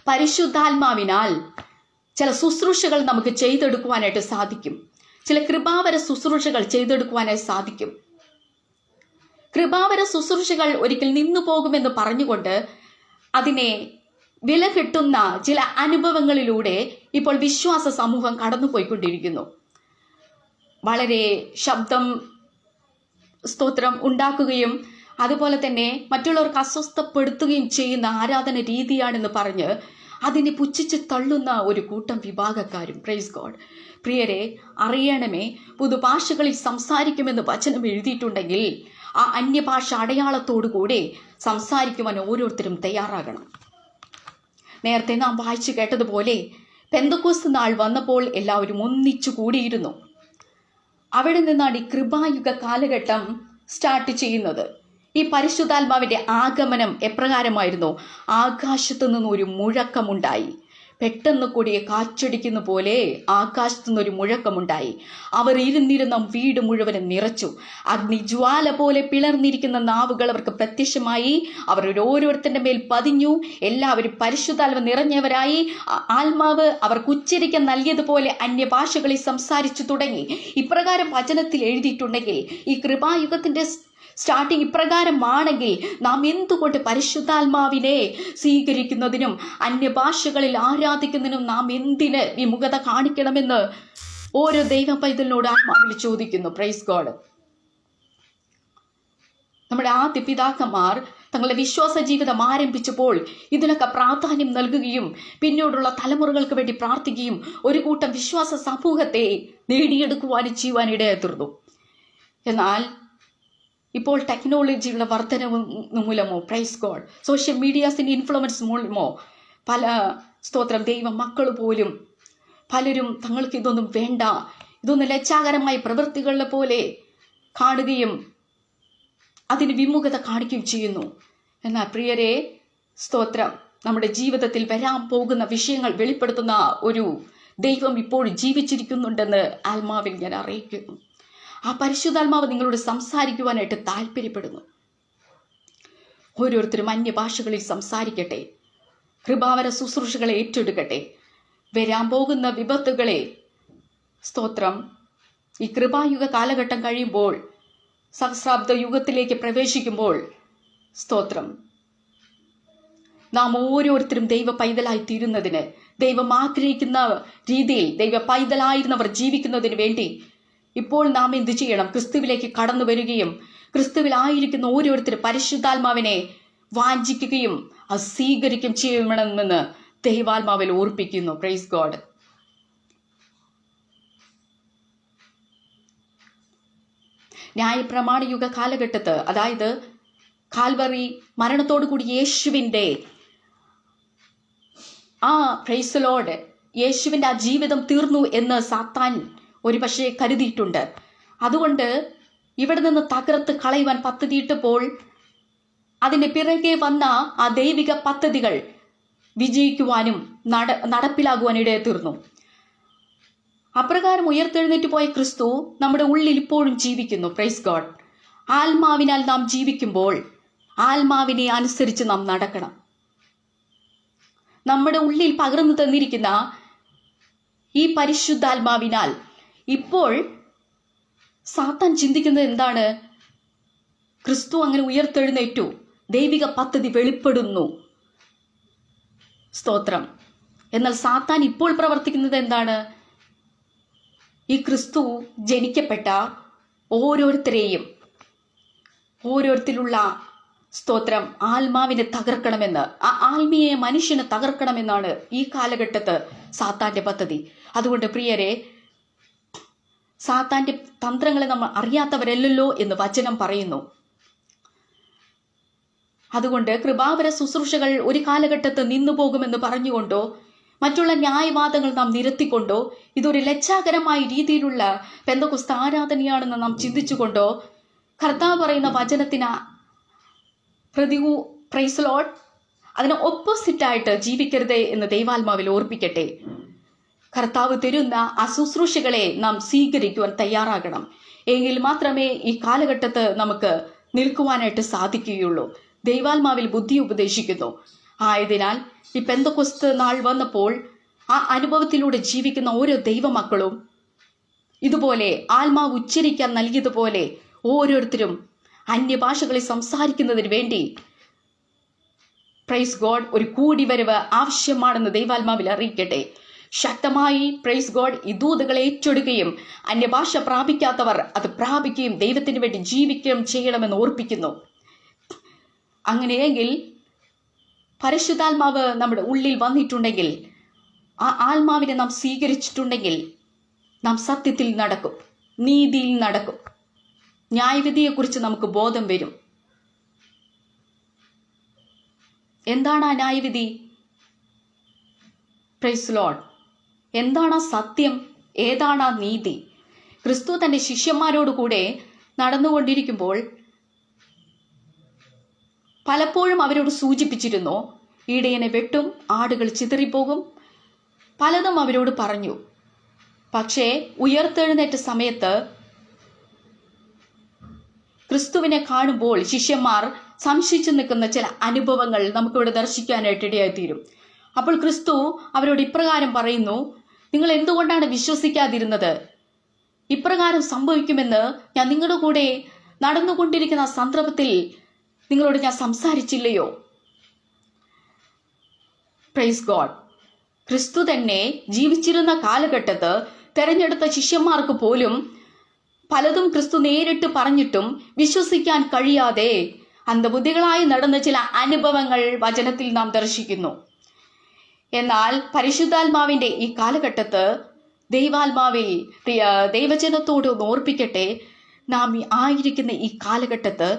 പരിശുദ്ധാത്മാവിനാൽ ചില ശുശ്രൂഷകൾ നമുക്ക് ചെയ്തെടുക്കുവാനായിട്ട് സാധിക്കും. ചില കൃപാവര ശുശ്രൂഷകൾ ചെയ്തെടുക്കുവാനായി സാധിക്കും. കൃപാവര ശുശ്രൂഷകൾ ഒരിക്കൽ നിന്നു പോകുമെന്ന് പറഞ്ഞുകൊണ്ട് അതിനെ വില കിട്ടുന്ന ചില അനുഭവങ്ങളിലൂടെ ഇപ്പോൾ വിശ്വാസ സമൂഹം കടന്നുപോയിക്കൊണ്ടിരിക്കുന്നു. വളരെ ശബ്ദം സ്തോത്രം ഉണ്ടാക്കുകയും അതുപോലെ തന്നെ മറ്റുള്ളവർക്ക് അസ്വസ്ഥപ്പെടുത്തുകയും ചെയ്യുന്ന ആരാധന രീതിയാണെന്ന് പറഞ്ഞ് അതിനെ പുച്ഛിച്ച് തള്ളുന്ന ഒരു കൂട്ടം വിഭാഗക്കാരും. Praise God. പ്രിയരെ, അറിയണമേ, പുതുഭാഷകളിൽ സംസാരിക്കുമെന്ന് വചനം എഴുതിയിട്ടുണ്ടെങ്കിൽ ആ അന്യഭാഷ അടയാളത്തോടുകൂടെ സംസാരിക്കുവാൻ ഓരോരുത്തരും തയ്യാറാകണം. നേരത്തെ നാം വായിച്ചു കേട്ടതുപോലെ പെന്തക്കോസ്ത് നാൾ വന്നപ്പോൾ എല്ലാവരും ഒന്നിച്ചു കൂടിയിരുന്നു. അവിടെ നിന്നാണ് ഈ കൃപായുഗ കാലഘട്ടം സ്റ്റാർട്ട് ചെയ്യുന്നത്. ഈ പരിശുദ്ധാത്മാവിന്റെ ആഗമനം എപ്രകാരമായിരുന്നു? ആകാശത്തു നിന്നൊരു മുഴക്കമുണ്ടായി. പെട്ടെന്ന് കൂടിയ കാറ്റടിക്കുന്ന പോലെ ആകാശത്തു നിന്നൊരു മുഴക്കമുണ്ടായി. അവർ ഇരുന്നിരുന്ന വീട് മുഴുവനും നിറച്ചു. അഗ്നിജ്വാല പോലെ പിളർന്നിരിക്കുന്ന നാവുകൾ അവർക്ക് പ്രത്യക്ഷമായി. അവർ ഓരോരുത്തരുടെ മേൽ പതിഞ്ഞു. എല്ലാവരും പരിശുദ്ധാത്മ നിറഞ്ഞവരായി. ആത്മാവ് അവർക്ക് ഉച്ചരിക്കാൻ നൽകിയതുപോലെ അന്യഭാഷകളിൽ സംസാരിച്ചു തുടങ്ങി. ഇപ്രകാരം വചനത്തിൽ എഴുതിയിട്ടുണ്ടെങ്കിൽ ഈ കൃപായുഗത്തിന്റെ സ്റ്റാർട്ടിങ് ഇപ്രകാരമാണെങ്കിൽ നാം എന്തുകൊണ്ട് പരിശുദ്ധാത്മാവിനെ സ്വീകരിക്കുന്നതിനും അന്യഭാഷകളിൽ ആരാധിക്കുന്നതിനും നാം എന്തിന് വിമുഖത കാണിക്കണമെന്ന് ഓരോ ദൈവ പൈതലിനോട് ആത്മാവിൽ ചോദിക്കുന്നു. Praise God. നമ്മുടെ ആദ്യ പിതാക്കന്മാർ തങ്ങളുടെ വിശ്വാസ ജീവിതം ആരംഭിച്ചപ്പോൾ ഇതിനൊക്കെ പ്രാധാന്യം നൽകുകയും പിന്നീടുള്ള തലമുറകൾക്ക് വേണ്ടി പ്രാർത്ഥിക്കുകയും ഒരു കൂട്ടം വിശ്വാസ സമൂഹത്തെ നേടിയെടുക്കുവാനും ചെയ്യുവാൻ ഇടയായിത്തീർന്നു. എന്നാൽ ഇപ്പോൾ ടെക്നോളജിയുടെ വർധനവ് മൂലമോ, പ്രൈസ് ഗോഡ്, സോഷ്യൽ മീഡിയാസിൻ്റെ ഇൻഫ്ലുവൻസ് മൂലമോ പല ദൈവ മക്കൾ പോലും പലരും തങ്ങൾക്ക് ഇതൊന്നും വേണ്ട, ഇതൊന്നും ലജ്ജാകരമായ പ്രവൃത്തികളെ പോലെ കാണുകയും അതിന് വിമുഖത കാണിക്കുകയും ചെയ്യുന്നു. എന്നാൽ പ്രിയരെ, നമ്മുടെ ജീവിതത്തിൽ വരാൻ പോകുന്ന വിഷയങ്ങൾ വെളിപ്പെടുത്തുന്ന ഒരു ദൈവം ഇപ്പോൾ ജീവിച്ചിരിക്കുന്നുണ്ടെന്ന് ആത്മാവിൽ ഞാൻ അറിയിക്കുന്നു. ആ പരിശുദ്ധാത്മാവ് നിങ്ങളോട് സംസാരിക്കുവാനായിട്ട് താല്പര്യപ്പെടുന്നു. ഓരോരുത്തരും അന്യഭാഷകളിൽ സംസാരിക്കട്ടെ. കൃപാവര ശുശ്രൂഷകളെ ഏറ്റെടുക്കട്ടെ. വരാൻ പോകുന്ന വിപത്തുകളെ ഈ കൃപായുഗ കാലഘട്ടം കഴിയുമ്പോൾ, സഹസ്രാബ്ദ യുഗത്തിലേക്ക് പ്രവേശിക്കുമ്പോൾ നാം ഓരോരുത്തരും ദൈവ പൈതലായി തീരുന്നതിന്, ദൈവം ആഗ്രഹിക്കുന്ന രീതിയിൽ ദൈവ പൈതലായിരുന്നവർ ജീവിക്കുന്നതിന് വേണ്ടി ഇപ്പോൾ നാം എന്ത് ചെയ്യണം? ക്രിസ്തുവിലേക്ക് കടന്നു വരികയും ക്രിസ്തുവിലായിരിക്കുന്ന ഓരോരുത്തരും പരിശുദ്ധാത്മാവിനെ വാഞ്ചിക്കുകയും അത് സ്വീകരിക്കുകയും ചെയ്യണമെന്ന് ദൈവാത്മാവിൽ ഓർപ്പിക്കുന്നു. Praise God. ന്യായപ്രമാണ യുഗ കാലഘട്ടത്ത്, അതായത് കാൽവറി മരണത്തോടു കൂടി യേശുവിൻ്റെ പ്രൈസ് ലോർഡ്, യേശുവിൻ്റെ ആ ജീവിതം തീർന്നു എന്ന് സാത്താൻ ഒരു പക്ഷേ കരുതിയിട്ടുണ്ട്. അതുകൊണ്ട് ഇവിടെ നിന്ന് തകർത്ത് കളയുവാൻ പദ്ധതിയിട്ടപ്പോൾ അതിൻ്റെ പിറകെ വന്ന ആ ദൈവിക പദ്ധതികൾ വിജയിക്കുവാനും നടപ്പിലാകുവാൻ ഇടയായിത്തീർന്നു. അപ്രകാരം ഉയർത്തെഴുന്നേറ്റ് പോയ ക്രിസ്തു നമ്മുടെ ഉള്ളിൽ ഇപ്പോഴും ജീവിക്കുന്നു. Praise God. ആത്മാവിനാൽ നാം ജീവിക്കുമ്പോൾ ആത്മാവിനെ അനുസരിച്ച് നാം നടക്കണം. നമ്മുടെ ഉള്ളിൽ പകർന്നു തന്നിരിക്കുന്ന ഈ പരിശുദ്ധാത്മാവിനാൽ ഇപ്പോൾ സാത്താൻ ചിന്തിക്കുന്നത് എന്താണ്? ക്രിസ്തു അങ്ങനെ ഉയർത്തെഴുന്നേറ്റു, ദൈവിക പദ്ധതി വെളിപ്പെടുന്നു. എന്നാൽ സാത്താൻ ഇപ്പോൾ പ്രവർത്തിക്കുന്നത് എന്താണ്? ഈ ക്രിസ്തു ജനിക്കപ്പെട്ട ഓരോരുത്തരെയും, ഓരോരുത്തരിലുള്ള ആത്മാവിനെ തകർക്കണമെന്ന്, ആ ആത്മീയ മനുഷ്യനെ തകർക്കണമെന്നാണ് ഈ കാലഘട്ടത്ത് സാത്താന്റെ പദ്ധതി. അതുകൊണ്ട് പ്രിയരെ, സാത്താന്റെ തന്ത്രങ്ങളെ നമ്മൾ അറിയാത്തവരല്ലല്ലോ എന്ന് വചനം പറയുന്നു. അതുകൊണ്ട് കൃപാവര ശുശ്രൂഷകൾ ഒരു കാലഘട്ടത്ത് നിന്നു പോകുമെന്ന് പറഞ്ഞുകൊണ്ടോ മറ്റുള്ള ന്യായവാദങ്ങൾ നാം നിരത്തിക്കൊണ്ടോ ഇതൊരു ലജ്ജാകരമായ രീതിയിലുള്ള പെന്തക്കോസ്ത് ആരാധനയാണെന്ന് നാം ചിന്തിച്ചുകൊണ്ടോ കർത്താവ് പറയുന്ന വചനത്തിന് പ്രൈസ് ലോർഡ്, അതിന് ഓപ്പോസിറ്റായിട്ട് ജീവിക്കരുത് എന്ന് ദൈവാത്മാവിൽ ഓർപ്പിക്കട്ടെ. കർത്താവ് തരുന്ന ആ ശുശ്രൂഷകളെ നാം സ്വീകരിക്കുവാൻ തയ്യാറാകണം. എങ്കിൽ മാത്രമേ ഈ കാലഘട്ടത്ത് നമുക്ക് നിൽക്കുവാനായിട്ട് സാധിക്കുകയുള്ളൂ. ദൈവാത്മാവിൽ ബുദ്ധി ഉപദേശിക്കുന്നു. ആയതിനാൽ ഈ പെന്തക്കോസ്ത് നാൾ വന്നപ്പോൾ ആ അനുഭവത്തിലൂടെ ജീവിക്കുന്ന ഓരോ ദൈവമക്കളും ഇതുപോലെ ആത്മാവ് ഉച്ചരിക്കാൻ നൽകിയതുപോലെ ഓരോരുത്തരും അന്യഭാഷകളിൽ സംസാരിക്കുന്നതിന് വേണ്ടി പ്രൈസ് ഗോഡ് ഒരു കൂടിവരവ് ആവശ്യമാണെന്ന് ദൈവാത്മാവിൽ അറിയിക്കട്ടെ. ശക്തമായി പ്രൈസ് ഗോഡ് ഈ ദൂതുകളെ ഏറ്റെടുക്കുകയും അന്യഭാഷ പ്രാപിക്കാത്തവർ അത് പ്രാപിക്കുകയും ദൈവത്തിന് വേണ്ടി ജീവിക്കുകയും ചെയ്യണമെന്ന് ഓർപ്പിക്കുന്നു. അങ്ങനെയെങ്കിൽ പരിശുദ്ധാത്മാവ് നമ്മുടെ ഉള്ളിൽ വന്നിട്ടുണ്ടെങ്കിൽ, ആ ആത്മാവിനെ നാം സ്വീകരിച്ചിട്ടുണ്ടെങ്കിൽ നാം സത്യത്തിൽ നടക്കും, നീതിയിൽ നടക്കും, ന്യായവിധിയെക്കുറിച്ച് നമുക്ക് ബോധം വരും. എന്താണ് ആ ന്യായവിധി? Praise Lord. എന്താണ് ആ സത്യം? ഏതാണ് ആ നീതി? ക്രിസ്തു തന്റെ ശിഷ്യന്മാരോട് കൂടെ നടന്നുകൊണ്ടിരിക്കുമ്പോൾ പലപ്പോഴും അവരോട് സൂചിപ്പിച്ചിരുന്നു, ഇടയനെ വെട്ടും, ആടുകൾ ചിതറിപ്പോകും, പലതും അവരോട് പറഞ്ഞു. പക്ഷേ ഉയർത്തെഴുന്നേറ്റ സമയത്ത് ക്രിസ്തുവിനെ കാണുമ്പോൾ ശിഷ്യന്മാർ സംശയിച്ചു നിൽക്കുന്ന ചില അനുഭവങ്ങൾ നമുക്കിവിടെ ദർശിക്കാനായിട്ട് ഇടയായിത്തീരും. അപ്പോൾ ക്രിസ്തു അവരോട് ഇപ്രകാരം പറയുന്നു, നിങ്ങൾ എന്തുകൊണ്ടാണ് വിശ്വസിക്കാതിരുന്നത്? ഇപ്രകാരം സംഭവിക്കുമെന്ന് ഞാൻ നിങ്ങളുടെ കൂടെ നടന്നുകൊണ്ടിരിക്കുന്ന സന്ദർഭത്തിൽ നിങ്ങളോട് ഞാൻ സംസാരിച്ചില്ലയോ? Praise God. ക്രിസ്തു തന്നെ ജീവിച്ചിരുന്ന കാലഘട്ടത്ത് തെരഞ്ഞെടുത്ത ശിഷ്യന്മാർക്ക് പോലും പലതും ക്രിസ്തു നേരിട്ട് പറഞ്ഞിട്ടും വിശ്വസിക്കാൻ കഴിയാതെ അന്ധബുദ്ധികളായി നടന്ന ചില അനുഭവങ്ങൾ വചനത്തിൽ നാം ദർശിക്കുന്നു. എന്നാൽ പരിശുദ്ധാത്മാവിന്റെ ഈ കാലഘട്ടത്ത് ദൈവാത്മാവിൽ ദൈവജനത്തോട് ഒന്ന് ഓർപ്പിക്കട്ടെ, നാം ആയിരിക്കുന്ന ഈ കാലഘട്ടത്ത്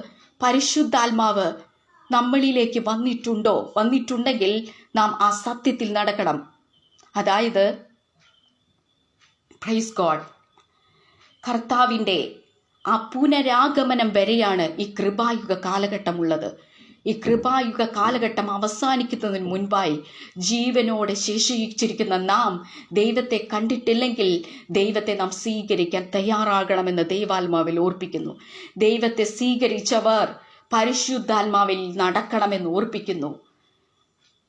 പരിശുദ്ധാത്മാവ് നമ്മളിലേക്ക് വന്നിട്ടുണ്ടെങ്കിൽ നാം ആ സത്യത്തിൽ നടക്കണം. അതായത് പ്രൈസ് ഗോഡ്, കർത്താവിൻ്റെ ആ പുനരാഗമനം വരെയാണ് ഈ കൃപായുഗ കാലഘട്ടമുള്ളത്. ഈ കൃപായുഗ കാലഘട്ടം അവസാനിക്കുന്നതിന് മുൻപായി ജീവനോടെ ശേഷിച്ചിരിക്കുന്ന നാം ദൈവത്തെ കണ്ടിട്ടില്ലെങ്കിൽ ദൈവത്തെ നാം സ്വീകരിക്കാൻ തയ്യാറാകണമെന്ന് ദൈവാത്മാവിൽ ഓർപ്പിക്കുന്നു. ദൈവത്തെ സ്വീകരിച്ചവർ പരിശുദ്ധാത്മാവിൽ നടക്കണമെന്ന് ഓർപ്പിക്കുന്നു.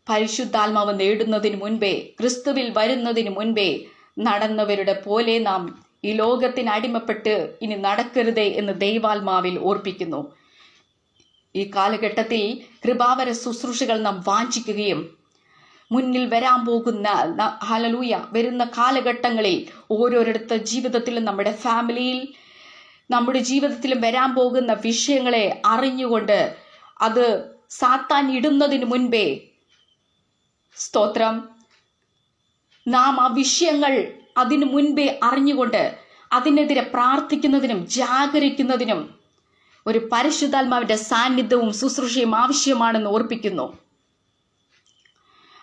പരിശുദ്ധാത്മാവ് നേടുന്നതിന് മുൻപേ, ക്രിസ്തുവിൽ വരുന്നതിന് മുൻപേ നടന്നവരുടെ പോലെ നാം ഈ ലോകത്തിന് അടിമപ്പെട്ട് ഇനി നടക്കരുതേ എന്ന് ദൈവാത്മാവിൽ ഓർപ്പിക്കുന്നു. ഈ കാലഘട്ടത്തിൽ കൃപാവര ശുശ്രൂഷകൾ നാം വാഞ്ചിക്കുകയും മുന്നിൽ വരാൻ പോകുന്ന ഹല്ലേലൂയ വരുന്ന കാലഘട്ടങ്ങളിൽ ഓരോരുത്തരുടെ ജീവിതത്തിലും നമ്മുടെ ഫാമിലിയിൽ നമ്മുടെ ജീവിതത്തിലും വരാൻ പോകുന്ന വിഷയങ്ങളെ അറിഞ്ഞുകൊണ്ട് അത് സാത്താൻ ഇടുന്നതിന് മുൻപേ സ്തോത്രം നാം ആ വിഷയങ്ങൾ അതിനു മുൻപേ അറിഞ്ഞുകൊണ്ട് അതിനെതിരെ പ്രാർത്ഥിക്കുന്നതിനും ജാഗരിക്കുന്നതിനും ഒരു പരിശുദ്ധാത്മാവിന്റെ സാന്നിധ്യവും ശുശ്രൂഷയും ആവശ്യമാണെന്ന് ഓർപ്പിക്കുന്നു.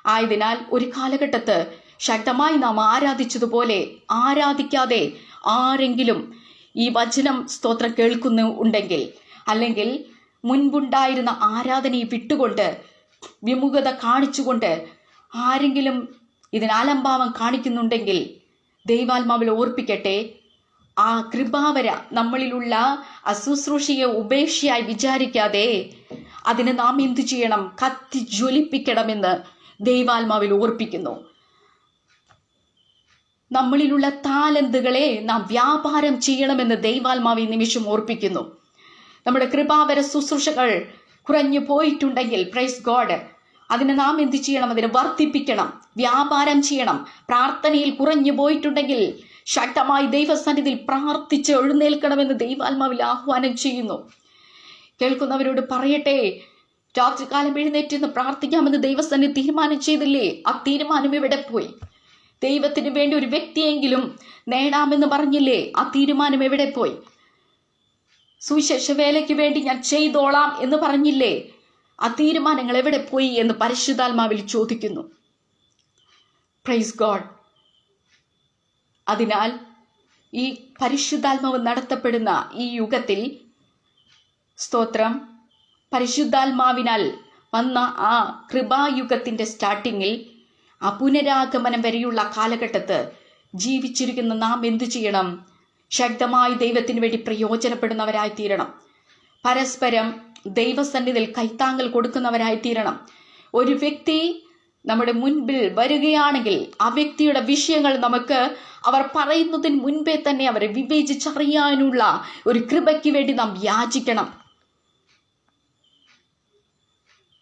ആയതിനാൽ ഒരു കാലഘട്ടത്ത് ശക്തമായി നാം ആരാധിച്ചതുപോലെ ആരാധിക്കാതെ ആരെങ്കിലും ഈ വചനം സ്തോത്രം കേൾക്കുന്നുണ്ടെങ്കിൽ, അല്ലെങ്കിൽ മുൻപുണ്ടായിരുന്ന ആരാധനയെ വിട്ടുകൊണ്ട് വിമുഖത കാണിച്ചുകൊണ്ട് ആരെങ്കിലും ഇതിന് അലംഭാവം കാണിക്കുന്നുണ്ടെങ്കിൽ ദൈവാത്മാവിൽ ഓർപ്പിക്കട്ടെ, ആ കൃപാവര നമ്മളിലുള്ള അശുശ്രൂഷയെ ഉപേക്ഷയായി വിചാരിക്കാതെ അതിനെ നാം എന്തു ചെയ്യണം? കത്തി ജ്വലിപ്പിക്കണമെന്ന് ദൈവാത്മാവിൽ ഓർപ്പിക്കുന്നു. നമ്മളിലുള്ള താലന്തുകളെ നാം വ്യാപാരം ചെയ്യണമെന്ന് ദൈവാത്മാവ് ഈ നിമിഷം ഓർപ്പിക്കുന്നു. നമ്മുടെ കൃപാവര ശുശ്രൂഷകൾ കുറഞ്ഞു പോയിട്ടുണ്ടെങ്കിൽ പ്രൈസ് ഗോഡ്, അതിനെ നാം എന്ത് ചെയ്യണം? അതിനെ വർദ്ധിപ്പിക്കണം, വ്യാപാരം ചെയ്യണം. പ്രാർത്ഥനയിൽ കുറഞ്ഞു പോയിട്ടുണ്ടെങ്കിൽ ശക്തമായി ദൈവസന്നിധിയിൽ പ്രാർത്ഥിച്ച് എഴുന്നേൽക്കണമെന്ന് ദൈവാത്മാവിൽ ആഹ്വാനം ചെയ്യുന്നു. കേൾക്കുന്നവരോട് പറയട്ടെ, രാത്രികാലം എഴുന്നേറ്റ് പ്രാർത്ഥിക്കാമെന്ന് ദൈവസന്നിധി തീരുമാനം ചെയ്തില്ലേ? ആ തീരുമാനം എവിടെ പോയി? ദൈവത്തിന് വേണ്ടി ഒരു വ്യക്തിയെങ്കിലും നേടാമെന്ന് പറഞ്ഞില്ലേ? ആ തീരുമാനം എവിടെ പോയി? സുവിശേഷ വേലയ്ക്ക് വേണ്ടി ഞാൻ ചെയ്തോളാം എന്ന് പറഞ്ഞില്ലേ? ആ തീരുമാനങ്ങൾ എവിടെ പോയി എന്ന് പരിശുദ്ധാത്മാവിൽ ചോദിക്കുന്നു. Praise God. അതിനാൽ ഈ പരിശുദ്ധാത്മാവ് നടത്തപ്പെടുന്ന ഈ യുഗത്തിൽ സ്തോത്രം, പരിശുദ്ധാത്മാവിനാൽ വന്ന ആ കൃപായുഗത്തിന്റെ സ്റ്റാർട്ടിങ്ങിൽ ആ പുനരാഗമനം വരെയുള്ള കാലഘട്ടത്ത് ജീവിച്ചിരിക്കുന്ന നാം എന്തു ചെയ്യണം? ശക്തമായി ദൈവത്തിന് വേണ്ടി പ്രയോജനപ്പെടുന്നവരായി തീരണം. പരസ്പരം ദൈവസന്നിധിയിൽ കൈത്താങ്ങൽ കൊടുക്കുന്നവരായി തീരണം. ഒരു വ്യക്തി നമ്മുടെ മുൻപിൽ വരികയാണെങ്കിൽ ആ വ്യക്തിയുടെ വിഷയങ്ങൾ നമുക്ക് അവർ പറയുന്നതിന് മുൻപേ തന്നെ അവരെ വിവേചിച്ചറിയാനുള്ള ഒരു കൃപയ്ക്ക് വേണ്ടി നാം യാചിക്കണം.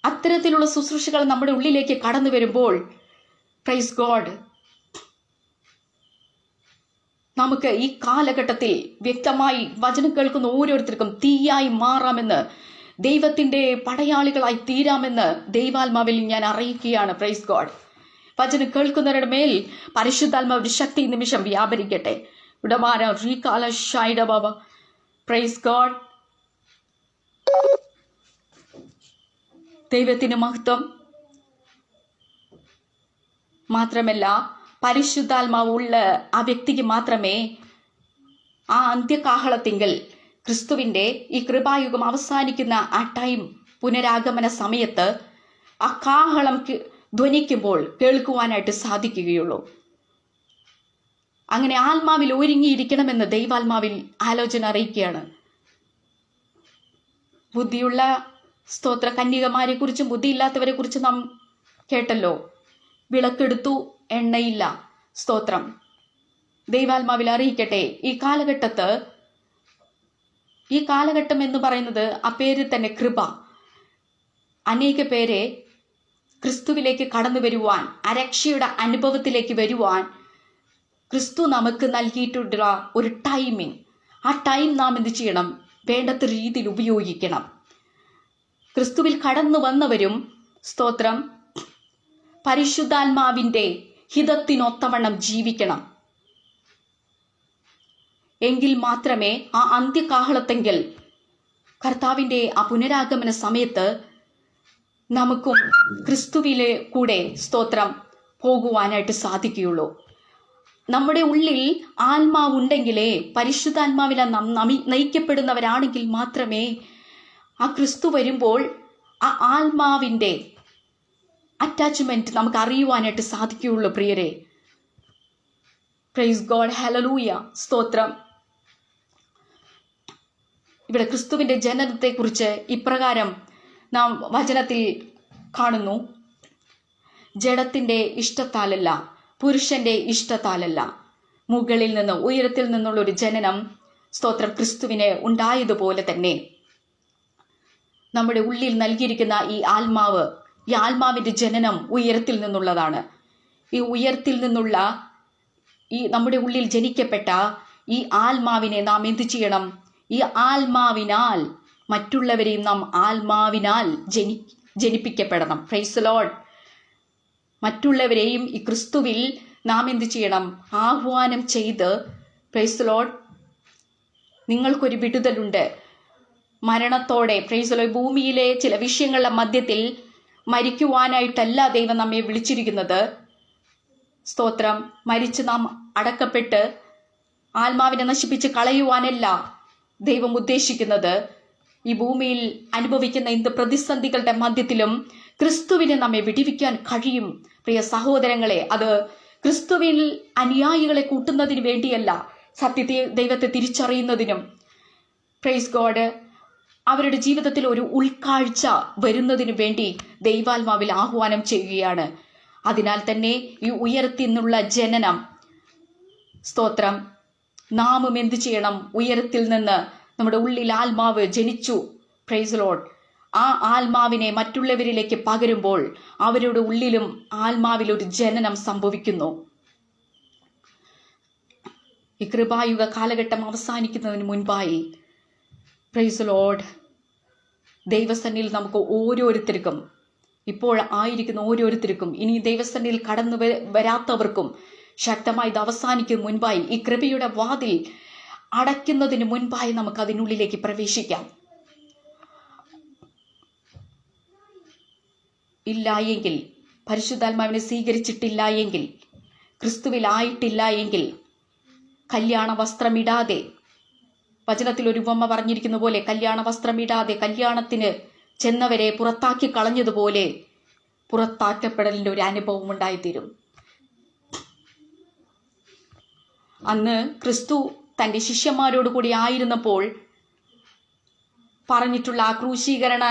അത്തരത്തിലുള്ള ശുശ്രൂഷകൾ നമ്മുടെ ഉള്ളിലേക്ക് കടന്നു വരുമ്പോൾ പ്രൈസ് ഗോഡ്, നമുക്ക് ഈ കാലഘട്ടത്തിൽ വ്യക്തമായി വചനം കേൾക്കുന്ന ഓരോരുത്തർക്കും തീയായി മാറാമെന്ന് ദൈവത്തിൻ്റെ പടയാളികളായി തീരാമെന്ന് ദൈവാത്മാവിൽ ഞാൻ അറിയിക്കുകയാണ്. Praise God. വചനം കേൾക്കുന്നവരുടെ മേൽ പരിശുദ്ധാത്മാവിന്റെ ശക്തി നിമിഷം വ്യാപരിക്കട്ടെ. ഉടമാര റീകാല ഷൈഡ ബാബ. Praise God. ദൈവത്തിന് മഹത്വം. മാത്രമല്ല, പരിശുദ്ധാത്മാവ് ഉള്ള ആ വ്യക്തിക്ക് മാത്രമേ ആ അന്ത്യകാഹളത്തിങ്കൽ ക്രിസ്തുവിൻ്റെ ഈ കൃപായുഗം അവസാനിക്കുന്ന ആ ടൈം, പുനരാഗമന സമയത്ത് ആ കാഹളം ധ്വനിക്കുമ്പോൾ കേൾക്കുവാനായിട്ട് സാധിക്കുകയുള്ളൂ. അങ്ങനെ ആത്മാവിൽ ഒരുങ്ങിയിരിക്കണമെന്ന് ദൈവാത്മാവിൽ ആലോചന അറിയിക്കുകയാണ്. ബുദ്ധിയുള്ള സ്തോത്ര കന്യകമാരെ കുറിച്ചും ബുദ്ധിയില്ലാത്തവരെ കുറിച്ചും നാം കേട്ടല്ലോ. വിളക്കെടുത്തു, എണ്ണയില്ല. സ്തോത്രം. ദൈവാത്മാവിൽ അറിയിക്കട്ടെ, ഈ കാലഘട്ടം എന്ന് പറയുന്നത് ആ പേരിൽ തന്നെ കൃപ. അനേക പേരെ ക്രിസ്തുവിലേക്ക് കടന്നു വരുവാൻ, അരക്ഷയുടെ അനുഭവത്തിലേക്ക് വരുവാൻ ക്രിസ്തു നമുക്ക് നൽകിയിട്ടുള്ള ഒരു ടൈമിങ്. ആ ടൈം നാം എന്ത് ചെയ്യണം? വേണ്ടത്ര രീതിയിൽ ഉപയോഗിക്കണം. ക്രിസ്തുവിൽ കടന്നു വന്നവരും സ്തോത്രം പരിശുദ്ധാത്മാവിൻ്റെ ഹിതത്തിനൊത്തവണ്ണം ജീവിക്കണം. എങ്കിൽ മാത്രമേ ആ അന്ത്യകാഹളത്തെങ്കിൽ കർത്താവിൻ്റെ ആ പുനരാഗമന സമയത്ത് നമുക്കും ക്രിസ്തുവിലെ കൂടെ സ്തോത്രം പോകുവാനായിട്ട് സാധിക്കുകയുള്ളൂ. നമ്മുടെ ഉള്ളിൽ ആത്മാവുണ്ടെങ്കിലേ, പരിശുദ്ധാത്മാവിൽ നാം നയിക്കപ്പെടുന്നവരാണെങ്കിൽ മാത്രമേ ആ ക്രിസ്തു വരുമ്പോൾ ആ ആത്മാവിൻ്റെ അറ്റാച്ച്മെന്റ് നമുക്ക് അറിയുവാനായിട്ട് സാധിക്കുകയുള്ളൂ. പ്രിയരെ, പ്രൈസ് ഗോഡ്. ഹല്ലേലൂയ. സ്തോത്രം. ഇവിടെ ക്രിസ്തുവിൻ്റെ ജനനത്തെക്കുറിച്ച് ഇപ്രകാരം നാം വചനത്തിൽ കാണുന്നു. ജഡത്തിൻ്റെ ഇഷ്ടത്താലല്ല, പുരുഷന്റെ ഇഷ്ടത്താലല്ല, മുകളിൽ നിന്ന് ഉയരത്തിൽ നിന്നുള്ള ഒരു ജനനം സ്തോത്രം ക്രിസ്തുവിന് ഉണ്ടായതുപോലെ തന്നെ നമ്മുടെ ഉള്ളിൽ നൽകിയിരിക്കുന്ന ഈ ആത്മാവിൻ്റെ ജനനം ഉയരത്തിൽ നിന്നുള്ളതാണ്. ഈ ഉയരത്തിൽ നിന്നുള്ള ഈ നമ്മുടെ ഉള്ളിൽ ജനിക്കപ്പെട്ട ഈ ആത്മാവിനെ നാം എന്ത് ചെയ്യണം? ഈ ആത്മാവിനാൽ മറ്റുള്ളവരെയും നാം ആത്മാവിനാൽ ജനിപ്പിക്കപ്പെടണം. Praise Lord. മറ്റുള്ളവരെയും ഈ ക്രിസ്തുവിൽ നാം എന്ത് ചെയ്യണം? ആഹ്വാനം ചെയ്ത്, പ്രൈസ് ലോർഡ്, നിങ്ങൾക്കൊരു വിടുതലുണ്ട്. മരണത്തോടെ, പ്രൈസ് ലോർഡ്, ഭൂമിയിലെ ചില വിഷയങ്ങളുടെ മധ്യത്തിൽ മരിക്കുവാനായിട്ടല്ല ദൈവം നമ്മെ വിളിച്ചിരിക്കുന്നത്. സ്തോത്രം. മരിച്ച് നാം അടക്കപ്പെട്ട് ആത്മാവിനെ നശിപ്പിച്ച് കളയുവാനല്ല ദൈവം ഉദ്ദേശിക്കുന്നത്. ഈ ഭൂമിയിൽ അനുഭവിക്കുന്ന എന്ത് പ്രതിസന്ധികളുടെ മധ്യത്തിലും ക്രിസ്തുവിനെ നമ്മെ വിടിവിക്കാൻ കഴിയും. പ്രിയ സഹോദരങ്ങളെ, അത് ക്രിസ്തുവിൽ അനുയായികളെ കൂട്ടുന്നതിന് വേണ്ടിയല്ല, സത്യത്തെ ദൈവത്തെ തിരിച്ചറിയുന്നതിനും, പ്രൈസ് ഗോഡ്, അവരുടെ ജീവിതത്തിൽ ഒരു ഉൾക്കാഴ്ച വരുന്നതിനു വേണ്ടി ദൈവാത്മാവിൽ ആഹ്വാനം ചെയ്യുകയാണ്. അതിനാൽ തന്നെ ഈ ഉയരത്തിൽ നിന്നുള്ള ജനനം, സ്തോത്രം, നാമും എന്ത് ചെയ്യണം? ഉയരത്തിൽ നിന്ന് നമ്മുടെ ഉള്ളിൽ ആത്മാവ് ജനിച്ചു. Praise Lord. ആ ആത്മാവിനെ മറ്റുള്ളവരിലേക്ക് പകരുമ്പോൾ അവരുടെ ഉള്ളിലും ആത്മാവിൽ ഒരു ജനനം സംഭവിക്കുന്നു. ഈ കൃപായുഗ കാലഘട്ടം അവസാനിക്കുന്നതിന് മുൻപായി, പ്രൈസ് ലോർഡ്, ദൈവസന്നിധിയിൽ നമുക്ക് ഓരോരുത്തർക്കും, ഇപ്പോൾ ആയിരിക്കുന്ന ഓരോരുത്തർക്കും, ഇനി ദൈവസന്നിധിയിൽ കടന്നു വരാത്തവർക്കും ശക്തമായി ഇത് അവസാനിക്കും മുൻപായി, ഈ കൃപയുടെ വാതിൽ അടയ്ക്കുന്നതിന് മുൻപായി നമുക്ക് അതിനുള്ളിലേക്ക് പ്രവേശിക്കാം. ഇല്ല എങ്കിൽ, പരിശുദ്ധാത്മാവിനെ സ്വീകരിച്ചിട്ടില്ല എങ്കിൽ, ക്രിസ്തുവിലായിട്ടില്ല എങ്കിൽ, കല്യാണ വസ്ത്രമിടാതെ, വചനത്തിൽ ഒരു ഉപമ പറഞ്ഞിരിക്കുന്ന പോലെ, കല്യാണ വസ്ത്രമിടാതെ കല്യാണത്തിന് ചെന്നവരെ പുറത്താക്കി കളഞ്ഞതുപോലെ പുറത്താക്കപ്പെടലിൻ്റെ ഒരു അനുഭവം ഉണ്ടായിത്തീരും. അന്ന് ക്രിസ്തു തൻ്റെ ശിഷ്യന്മാരോട് കൂടി ആയിരുന്നപ്പോൾ പറഞ്ഞിട്ടുള്ള ആ ക്രൂശീകരണ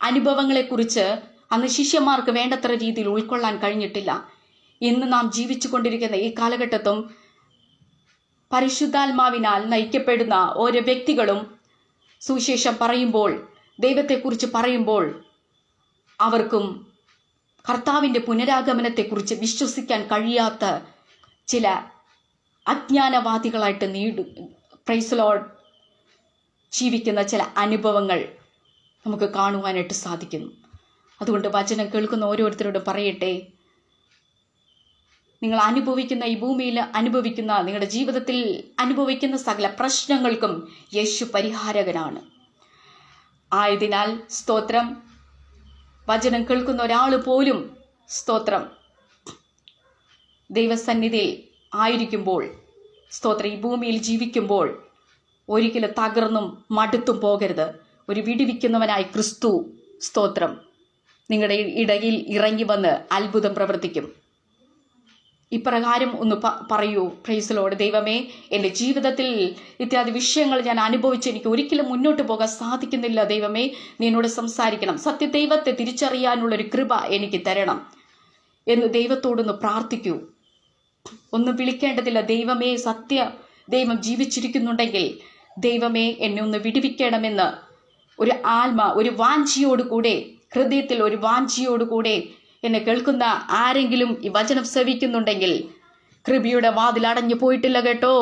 അനുഭവങ്ങളെക്കുറിച്ച് അന്ന് ശിഷ്യന്മാർക്ക് വേണ്ടത്ര രീതിയിൽ ഉൾക്കൊള്ളാൻ കഴിഞ്ഞിട്ടില്ല. ഇന്ന് നാം ജീവിച്ചു കൊണ്ടിരിക്കുന്ന ഈ കാലഘട്ടത്തും പരിശുദ്ധാത്മാവിനാൽ നയിക്കപ്പെടുന്ന ഓരോ വ്യക്തികളും സുവിശേഷം പറയുമ്പോൾ, ദൈവത്തെക്കുറിച്ച് പറയുമ്പോൾ, അവർക്കും കർത്താവിൻ്റെ പുനരാഗമനത്തെക്കുറിച്ച് വിശ്വസിക്കാൻ കഴിയാത്ത ചില അജ്ഞാനവാദികളായിട്ട് പ്രൈസ് ലോർഡ് ജീവിക്കുന്ന ചില അനുഭവങ്ങൾ നമുക്ക് കാണുവാനായിട്ട് സാധിക്കുന്നു. അതുകൊണ്ട് വചനം കേൾക്കുന്ന ഓരോരുത്തരോടും പറയട്ടെ, നിങ്ങൾ അനുഭവിക്കുന്ന ഈ ഭൂമിയിൽ അനുഭവിക്കുന്ന, നിങ്ങളുടെ ജീവിതത്തിൽ അനുഭവിക്കുന്ന സകല പ്രശ്നങ്ങൾക്കും യേശു പരിഹാരകനാണ്. ആയതിനാൽ സ്തോത്രം, വചനം കേൾക്കുന്ന ഒരാൾ പോലും സ്തോത്രം ദൈവസന്നിധിയിൽ ആയിരിക്കുമ്പോൾ, സ്തോത്രം ഈ ഭൂമിയിൽ ജീവിക്കുമ്പോൾ ഒരിക്കലും തകർന്നും മടുത്തും പോകരുത്. ഒരു വിടുവിക്കുന്നവനായി ക്രിസ്തു സ്തോത്രം നിങ്ങളുടെ ഇടയിൽ ഇറങ്ങി വന്ന് അത്ഭുതം പ്രവർത്തിക്കും. ഇപ്രകാരം ഒന്ന് പറയൂ, പ്രൈസ് ലോർഡ്. ദൈവമേ, എൻ്റെ ജീവിതത്തിൽ ഇത്യാദി വിഷയങ്ങൾ ഞാൻ അനുഭവിച്ച് എനിക്ക് ഒരിക്കലും മുന്നോട്ട് പോകാൻ സാധിക്കുന്നില്ല. ദൈവമേ, നീ എന്നോട് സംസാരിക്കണം. സത്യദൈവത്തെ തിരിച്ചറിയാനുള്ളൊരു കൃപ എനിക്ക് തരണം എന്ന് ദൈവത്തോടൊന്ന് പ്രാർത്ഥിക്കൂ. ഒന്നും വിളിക്കേണ്ടതില്ല. ദൈവമേ, ദൈവം ജീവിച്ചിരിക്കുന്നുണ്ടെങ്കിൽ ദൈവമേ എന്നെ ഒന്ന് വിടുവിക്കണമെന്ന് ഒരു വാഞ്ചിയോടുകൂടെ, ഹൃദയത്തിൽ ഒരു വാഞ്ചിയോടുകൂടെ എന്നെ കേൾക്കുന്ന ആരെങ്കിലും ഈ വചനം ശ്രവിക്കുന്നുണ്ടെങ്കിൽ, കൃപയുടെ വാതിൽ അടഞ്ഞു പോയിട്ടില്ല കേട്ടോ.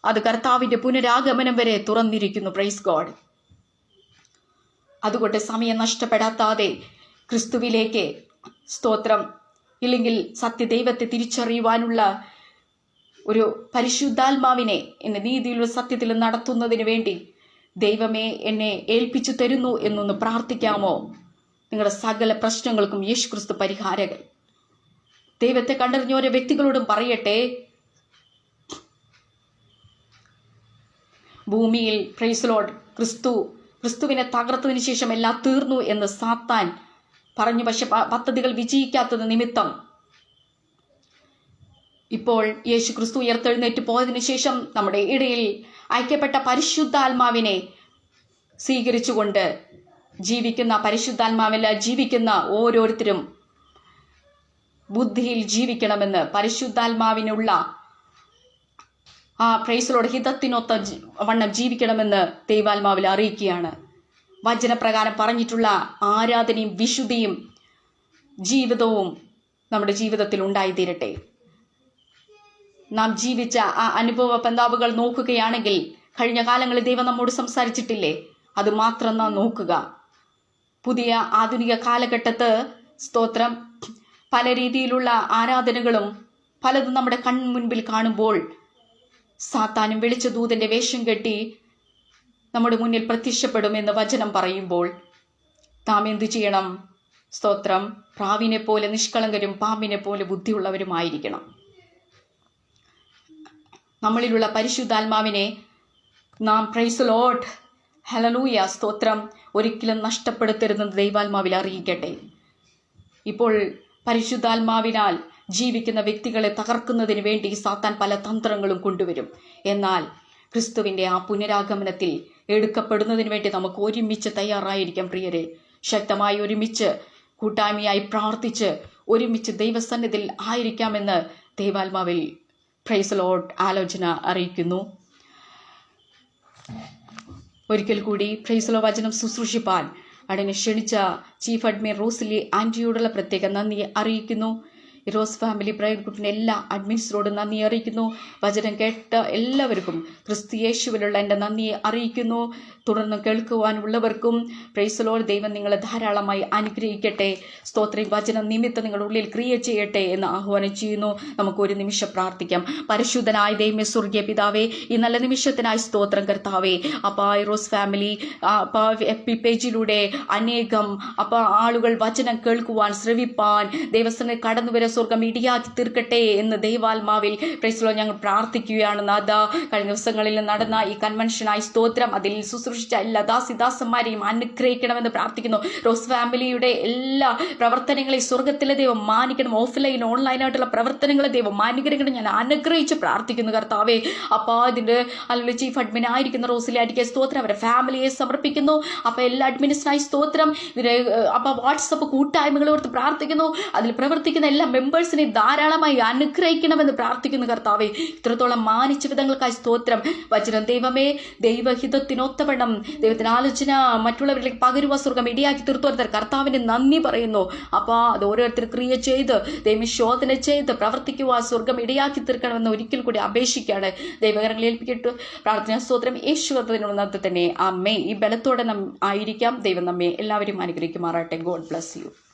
അത് കർത്താവിൻ്റെ പുനരാഗമനം വരെ തുറന്നിരിക്കുന്നു. Praise God. അതുകൊണ്ട് സമയം നഷ്ടപ്പെടാത്താതെ ക്രിസ്തുവിലേക്ക് സ്തോത്രം, ഇല്ലെങ്കിൽ സത്യദൈവത്തെ തിരിച്ചറിയുവാനുള്ള ഒരു പരിശുദ്ധാത്മാവിനെ എന്നെ നീതിയിലുള്ള സത്യത്തിൽ നടത്തുന്നതിന് വേണ്ടി ദൈവമേ എന്നെ ഏൽപ്പിച്ചു തരുന്നു എന്നൊന്ന് പ്രാർത്ഥിക്കാമോ? നിങ്ങളുടെ സകല പ്രശ്നങ്ങൾക്കും യേശു ക്രിസ്തു പരിഹാരകൻ. ദൈവത്തെ കണ്ടറിഞ്ഞ ഓരോ വ്യക്തികളോടും പറയട്ടെ, ഭൂമിയിൽ പ്രൈസ് ലോർഡ് ക്രിസ്തുവിനെ തകർത്തതിന് ശേഷം എല്ലാം തീർന്നു എന്ന് സാത്താൻ പറഞ്ഞു. പക്ഷെ പദ്ധതികൾ വിജയിക്കാത്തത് നിമിത്തം ഇപ്പോൾ യേശു ക്രിസ്തു ഉയർത്തെഴുന്നേറ്റ് പോയതിനു ശേഷം നമ്മുടെ ഇടയിൽ അയക്കപ്പെട്ട പരിശുദ്ധാത്മാവിനെ സ്വീകരിച്ചുകൊണ്ട് ജീവിക്കുന്ന, പരിശുദ്ധാത്മാവിൽ ജീവിക്കുന്ന ഓരോരുത്തരും ബുദ്ധിയിൽ ജീവിക്കണമെന്ന്, പരിശുദ്ധാത്മാവിനുള്ള പ്രൈസലോട് ഹിതത്തിനൊത്ത വണ്ണം ജീവിക്കണമെന്ന് ദൈവാത്മാവിൽ അറിയിക്കുകയാണ്. വചനപ്രകാരം പറഞ്ഞിട്ടുള്ള ആരാധനയും വിശുദ്ധിയും ജീവിതവും നമ്മുടെ ജീവിതത്തിൽ ഉണ്ടായിത്തീരട്ടെ. നാം ജീവിച്ച ആ അനുഭവ പന്താവുകൾ നോക്കുകയാണെങ്കിൽ, കഴിഞ്ഞ കാലങ്ങളിൽ ദൈവം നമ്മോട് സംസാരിച്ചിട്ടില്ലേ? അത് മാത്രം നാം നോക്കുക. പുതിയ ആധുനിക കാലഘട്ടത്ത് സ്തോത്രം പല രീതിയിലുള്ള ആരാധനകളും പലതും നമ്മുടെ കൺമുൻപിൽ കാണുമ്പോൾ സാത്താനും വെളിച്ച ദൂതന്റെ വേഷം കെട്ടി നമ്മുടെ മുന്നിൽ പ്രത്യക്ഷപ്പെടുമെന്ന് വചനം പറയുമ്പോൾ നാം എന്തു ചെയ്യണം? സ്തോത്രം, പ്രാവിനെ പോലെ നിഷ്കളങ്കരും പാമ്പിനെ പോലെ ബുദ്ധിയുള്ളവരുമായിരിക്കണം. നമ്മളിലുള്ള പരിശുദ്ധാത്മാവിനെ നാം പ്രൈസ് ലോർഡ് ഹല്ലേലൂയ സ്തോത്രം ഒരിക്കലും നഷ്ടപ്പെടുത്തരുതെന്ന് ദൈവാത്മാവിൽ അറിയിക്കട്ടെ. ഇപ്പോൾ പരിശുദ്ധാത്മാവിനാൽ ജീവിക്കുന്ന വ്യക്തികളെ തകർക്കുന്നതിന് വേണ്ടി സാത്താൻ പല തന്ത്രങ്ങളും കൊണ്ടുവരും. എന്നാൽ ക്രിസ്തുവിൻ്റെ ആ പുനരാഗമനത്തിൽ എടുക്കപ്പെടുന്നതിന് വേണ്ടി നമുക്ക് ഒരുമിച്ച് തയ്യാറായിരിക്കാം പ്രിയരെ. ശക്തമായി ഒരുമിച്ച് കൂട്ടായ്മയായി പ്രാർത്ഥിച്ച് ഒരുമിച്ച് ദൈവസന്നിധിയിൽ ആയിരിക്കാമെന്ന് ദൈവാത്മാവിൽ പ്രൈസ് ലോർഡ് ആലോചന അറിയിക്കുന്നു. ഒരിക്കൽ കൂടി പ്രൈസ് ലോർഡ് വചനം ശുശ്രൂഷിപ്പാൻ അതിനെ ക്ഷണിച്ച ചീഫ് അഡ്മിൻ റോസ്ലി ആൻറ്റിയോടുള്ള പ്രത്യേക നന്ദി അറിയിക്കുന്നു. റോസ് ഫാമിലി പ്രയർ ഗ്രൂപ്പിൻ്റെ എല്ലാ അഡ്മിൻസിനോടും നന്ദി അറിയിക്കുന്നു. വചനം കേട്ട എല്ലാവർക്കും ക്രിസ്തു യേശുവിലുള്ള എൻ്റെ നന്ദിയെ അറിയിക്കുന്നു. തുടർന്ന് കേൾക്കുവാനുള്ളവർക്കും പ്രൈസ് ലോർഡ് ദൈവം നിങ്ങളെ ധാരാളമായി അനുഗ്രഹിക്കട്ടെ. സ്തോത്രം വചനം നിമിത്തം നിങ്ങളുടെ ഉള്ളിൽ ക്രിയ ചെയ്യട്ടെ എന്ന് ആഹ്വാനം ചെയ്യുന്നു. നമുക്കൊരു നിമിഷം പ്രാർത്ഥിക്കാം. പരിശുദ്ധനായ ദൈവമേ, സ്വർഗീയ പിതാവേ, ഈ നല്ല നിമിഷത്തിനായി സ്തോത്രം കർത്താവേ. അപ്പോൾ റോസ് ഫാമിലി FB പേജിലൂടെ അനേകം ആളുകൾ വചനം കേൾക്കുവാൻ ശ്രവിപ്പാൻ ദൈവസ്ഥനെ കടന്നു വരെ സ്വർഗം ഇടിയാക്കി തീർക്കട്ടെ എന്ന് ദൈവാത്മാവിൽ പ്രൈസ് ലോർഡ് ഞങ്ങൾ പ്രാർത്ഥിക്കുകയാണ്. നാഥ, കഴിഞ്ഞ ദിവസങ്ങളിൽ നടന്ന ഈ കൺവെൻഷനായി സ്തോത്രം, അതിൽ ശുശ്രൂഷിച്ച എല്ലാ ദാസിദാസന്മാരെയും അനുഗ്രഹിക്കണമെന്ന് പ്രാർത്ഥിക്കുന്നു. റോസ് ഫാമിലിയുടെ എല്ലാ പ്രവർത്തനങ്ങളെ സ്വർഗത്തിലെ ദൈവം മാനിക്കണം. ഓഫ്ലൈൻ ഓൺലൈനായിട്ടുള്ള പ്രവർത്തനങ്ങളെ ദൈവം അനുഗ്രഹിക്കണം. ഞാൻ അനുഗ്രഹിച്ച് പ്രാർത്ഥിക്കുന്നു കർത്താവേ. അപ്പോൾ ഇതിൻ്റെ അല്ലെങ്കിൽ ചീഫ് അഡ്മിൻ ആയിരിക്കുന്ന റോസിലെ അടിക്കുക സ്തോത്രം, അവരുടെ ഫാമിലിയെ സമർപ്പിക്കുന്നു. അപ്പോൾ എല്ലാ അഡ്മിനിസ്ട്രേഷനായി സ്തോത്രം. ഇതിന് വാട്സപ്പ് കൂട്ടായ്മകളെ ഓർത്ത് പ്രാർത്ഥിക്കുന്നു. അതിൽ പ്രവർത്തിക്കുന്ന എല്ലാ മെമ്പേഴ്സിനെ ധാരാളമായി അനുഗ്രഹിക്കണമെന്ന് പ്രാർത്ഥിക്കുന്നു കർത്താവെ. ഇത്രത്തോളം മാനിച്ച വിധങ്ങൾക്കായി സ്തോത്രം. വചനം ദൈവമേ, ദൈവഹിതത്തിനൊത്തവണ്ണം ദൈവത്തിന് ആലോചന മറ്റുള്ളവരിലേക്ക് പകരുവാൻ സ്വർഗം ഇടിയാക്കി തീർത്തോരുത്തർ കർത്താവിന് നന്ദി പറയുന്നു. അപ്പോൾ അത് ഓരോരുത്തർ ക്രിയ ചെയ്ത് ദൈവശോധന ചെയ്ത് പ്രവർത്തിക്കുവാൻ സ്വർഗം ഇടയാക്കി തീർക്കണമെന്ന് ഒരിക്കൽ കൂടി അപേക്ഷിക്കുകയാണ്. ദൈവകരങ്ങളിൽ ഏൽപ്പിക്കട്ടു. പ്രാർത്ഥനാ സ്തോത്രം യേശുവിനുള്ള തന്നെ. അമ്മേ. ഈ ബലത്തോടെ ആയിരിക്കാം. ദൈവം നമ്മെ എല്ലാവരും അനുഗ്രഹിക്കുമാറാട്ടെ. God bless you.